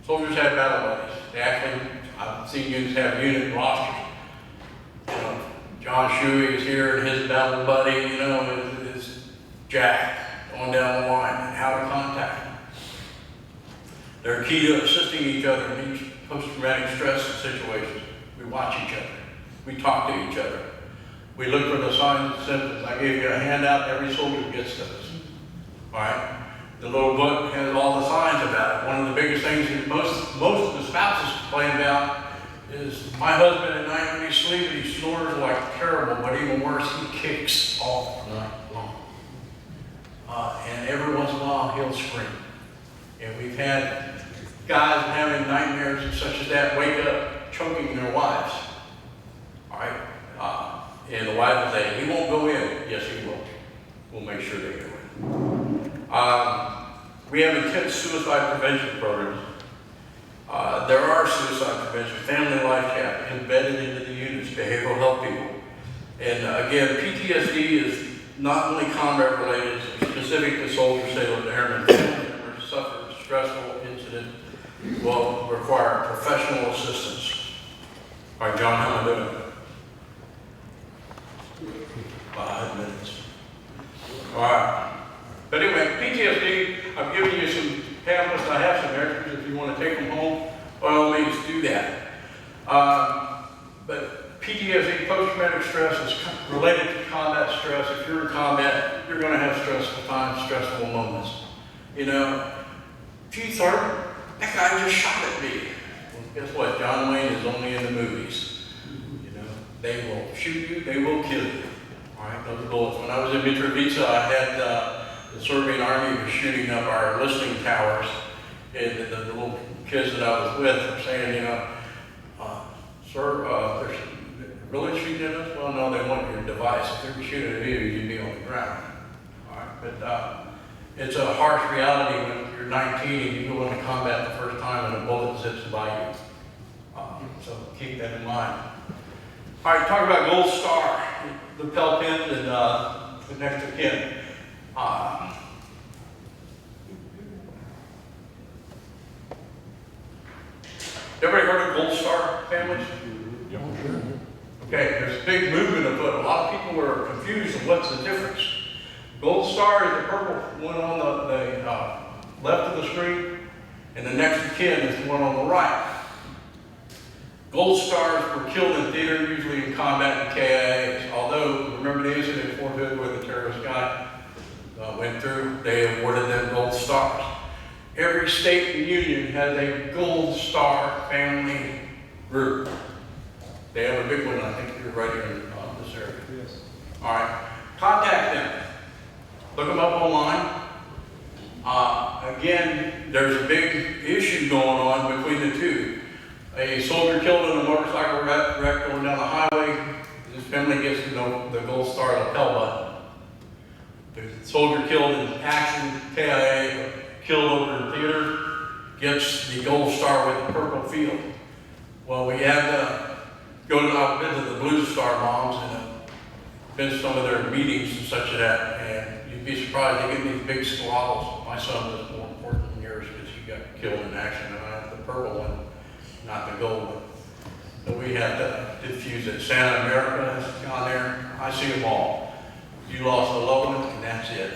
Soldiers have battle buddies. They actually, I've seen units have unit rosters. You know, John Shuey is here, and his battle buddy, you know, is Jack, going down the line, and how to contact them. They're key to assisting each other in these post-traumatic stress situations. We watch each other. We talk to each other. We look for the signs and symptoms. I gave you a handout, every soldier gets those. All right? The little book has all the signs about it. One of the biggest things that most of the spouses complain about is my husband at night when he's sleeping, he snores like terrible, but even worse, he kicks all night long. And every once in a while, he'll scream. And we've had guys having nightmares and such as that wake up choking their wives. All right? And the wife will say, he won't go in. Yes, he will. We'll make sure they go in. We have intense suicide prevention programs. There are suicide prevention, family life chat embedded into the units, behavioral health people. And again, PTSD is not only combat related, it's specific to soldiers, sailors, airmen, family members suffer a stressful incident will require professional assistance. All right, John, how am I doing? 5 minutes. All right. But anyway, PTSD, I've given you some pamphlets. I have some extras if you want to take them home. By all means, do that. But PTSD, post-traumatic stress, is related to combat stress. If you're in combat, you're going to have stressful times, stressful moments. You know, gee, sir, that guy just shot at me. Well, guess what? John Wayne is only in the movies. You know, they will shoot you, they will kill you. All right, those bullets. When I was in Mitrovica, I had the Serbian army was shooting up our listening towers, and the little kids that I was with were saying, you know, sir, they're really shooting at us? Well, no, they want your device. If they were shooting at you, you'd be on the ground. All right, but it's a harsh reality when you're 19 and you go into combat the first time and a bullet zips by you. So keep that in mind. All right, talk about Gold Star, the lapel pins and the next of kin. Everybody heard of Gold Star families?
Yeah.
Okay, there's a big movement afoot. A lot of people are confused of what's the difference. Gold Star is the purple one on the left of the screen, and the next of kin is the one on the right. Gold Stars were killed in theater, usually in combat and KIAs. Although, remember the incident in Fort Hood where the terrorist guy went through? They awarded them Gold Stars. Every state and union has a Gold Star family group. They have a big one, I think you're right here in this area.
Yes.
All right, contact them. Look them up online. Again, there's a big issue going on between the two. A soldier killed in a motorcycle wreck going down the highway, his family gets the Gold Star lapel button. The soldier killed in action, KIA, killed over in theater, gets the Gold Star with the purple field. Well, we had to go to the Blue Star moms and been to some of their meetings and such of that, and you'd be surprised they get these big squabbles. My son was more important than yours because he got killed in action, and I have the purple one, not the gold one. So we have to diffuse it. Santa America has gone there. I see them all. You lost a loved one, and that's it.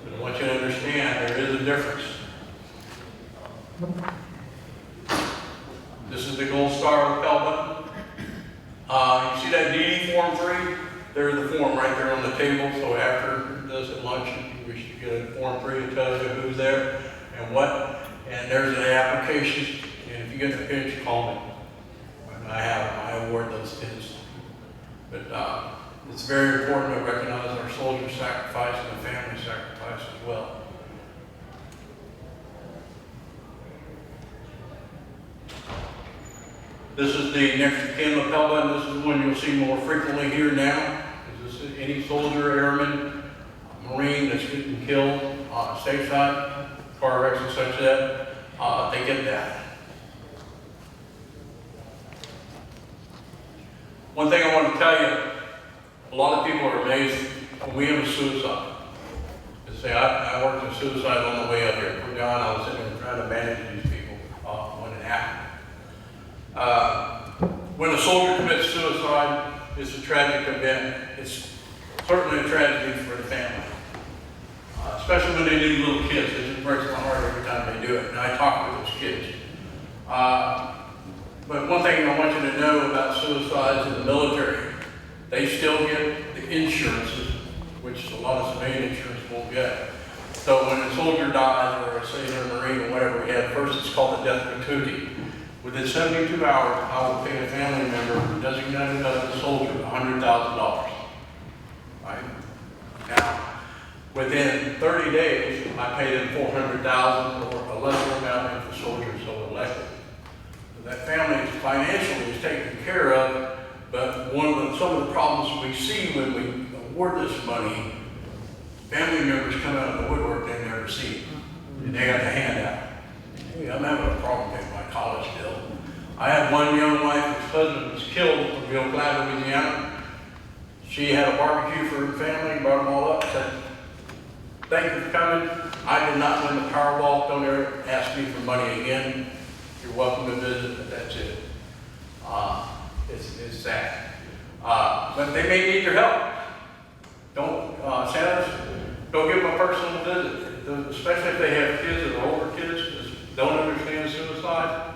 But I want you to understand there is a difference. This is the gold star lapel button. You see that DD form 3? There's the form right there on the table. So after this at lunch, we should get a form 3 to tell you who's there and what. And there's an application. And if you get the pinch, call me. I award those pins. But it's very important to recognize our soldiers' sacrifice and the family sacrifice as well. This is the next to kin lapel button. This is one you'll see more frequently here now. This is any soldier, airman, Marine that's getting killed stateside, car wrecks and such that, they get that. One thing I want to tell you, a lot of people are amazed when we have a suicide. They say, I worked in suicide on the way up here. Put down, I was sitting there trying to manage these people when it happened. When a soldier commits suicide, it's a tragic event. It's certainly a tragedy for the family. Especially when they leave little kids. It just breaks my heart every time they do it. And I talk with those kids. But one thing I want you to know about suicides in the military, they still get the insurances, which a lot of civilian insurance won't get. So when a soldier dies, or a sailor, Marine, or whatever we have, first it's called a death gratuity. Within 72 hours, I will pay a family member designated as a soldier $100,000. Right? Now, within 30 days, I pay them $400,000 or a lesser amount if the soldier is so elected. That family financially is taken care of, but some of the problems we see when we award this money, family members come out of the woodwork they never see, and they got the handout. Hey, I'm having a problem paying my college bill. I had one young wife whose husband was killed in Rio Grande, Louisiana. She had a barbecue for her family, brought them all up, said, thank you for coming. I did not win the Powerball. Don't ever ask me for money again. You're welcome to visit, but that's it. It's sad. But they may need your help. Don't, Santas, go give them a personal visit, especially if they have kids that are older kids that don't understand suicide.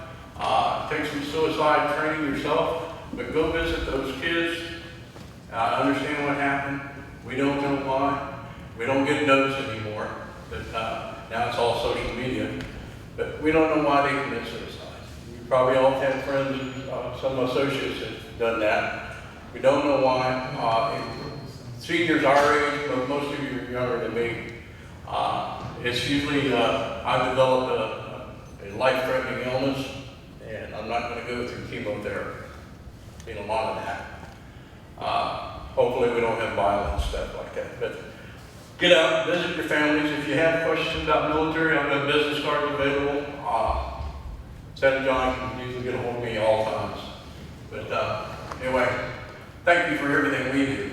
Take some suicide training yourself, but go visit those kids, understand what happened. We don't know why. We don't get notes anymore, but now it's all social media. But we don't know why they commit suicide. We probably all had friends, some associates that have done that. We don't know why. Seniors our age, but most of you are younger than me. It's usually, I developed a life-threatening illness, and I'm not going to go through chemotherapy. Seen a lot of that. Hopefully we don't have violent stuff like that. But get out, visit your families. If you have questions about military, I've got business cards available. Senator John can usually get a hold of me all times. But anyway, thank you for everything we do.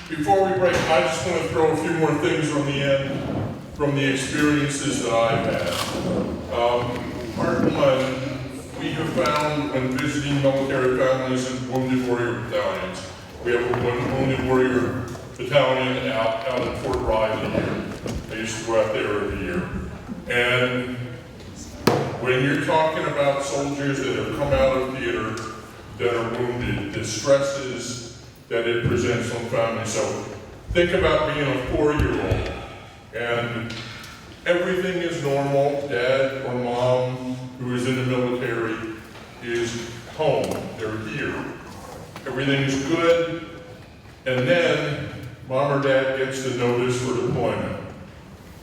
Before we break, I just want to throw a few more things on the end from the experiences that I've had. Part one, we have found when visiting military families and wounded warrior battalions, we have a wounded warrior battalion out at Fort Riley here. I used to go out there every year. And when you're talking about soldiers that have come out of theater that are wounded, the stresses that it presents on families. So think about being a 4-year-old and everything is normal. Dad or mom who is in the military is home. They're here. Everything is good. And then mom or dad gets the notice for deployment.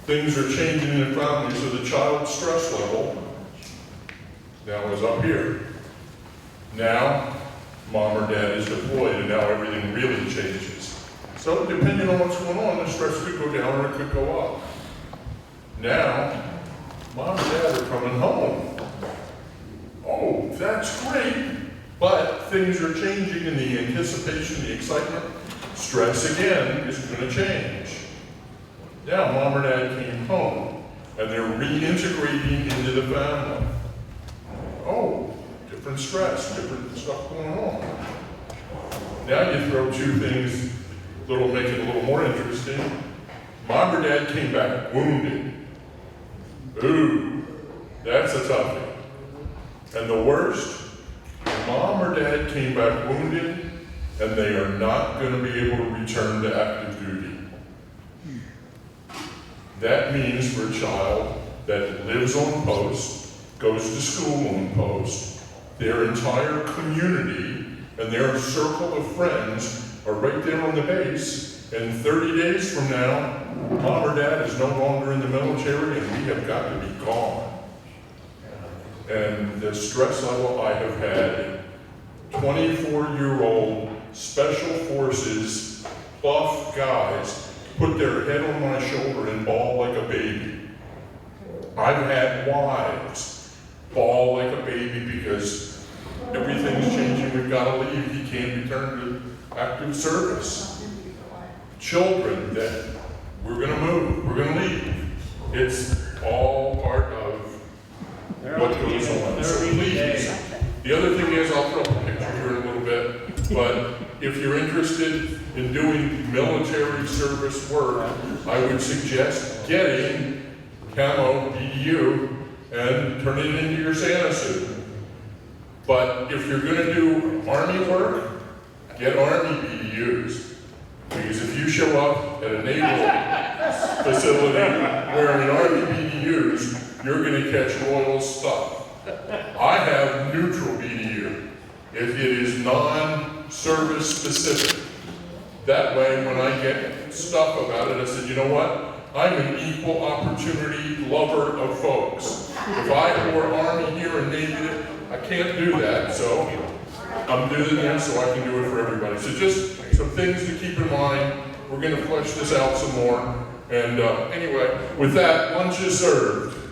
Things are changing in the family, so the child's stress level now is up here. Now, mom or dad is deployed, and now everything really changes. So depending on what's going on, the stress could go down or it could go up. Now, mom and dad are coming home. Oh, that's great, but things are changing in the anticipation, the excitement. Stress again is gonna change. Now, mom or dad came home, and they're reintegrating into the family. Oh, different stress, different stuff going on. Now you throw two things that'll make it a little more interesting. Mom or dad came back wounded. Ooh, that's a toughie. And the worst, mom or dad came back wounded, and they are not going to be able to return to active duty. That means for a child that lives on post, goes to school on post, their entire community and their circle of friends are right there on the base, and 30 days from now, mom or dad is no longer in the military and we have got to be gone. And the stress level I have had, 24-year-old special forces, buff guys, put their head on my shoulder and bawl like a baby. I've had wives bawl like a baby because everything's changing, we've got to leave, he can't return to active service. Children that we're going to move, we're going to leave. It's all part of what goes on. So please, the other thing is, I'll throw up a picture here in a little bit, but if you're interested in doing military service work, I would suggest getting camo BDU and turning it into your Santa suit. But if you're going to do Army work, get Army BDUs. Because if you show up at a naval facility wearing Army BDUs, you're going to catch royal stuff. I have neutral BDU if it is non-service specific. That way, when I get stuff about it, I said, you know what? I'm an equal opportunity lover of folks. If I wore Army here and Navy there, I can't do that, so I'm doing this so I can do it for everybody. So just some things to keep in mind. We're going to flesh this out some more. And anyway, with that, lunch is served.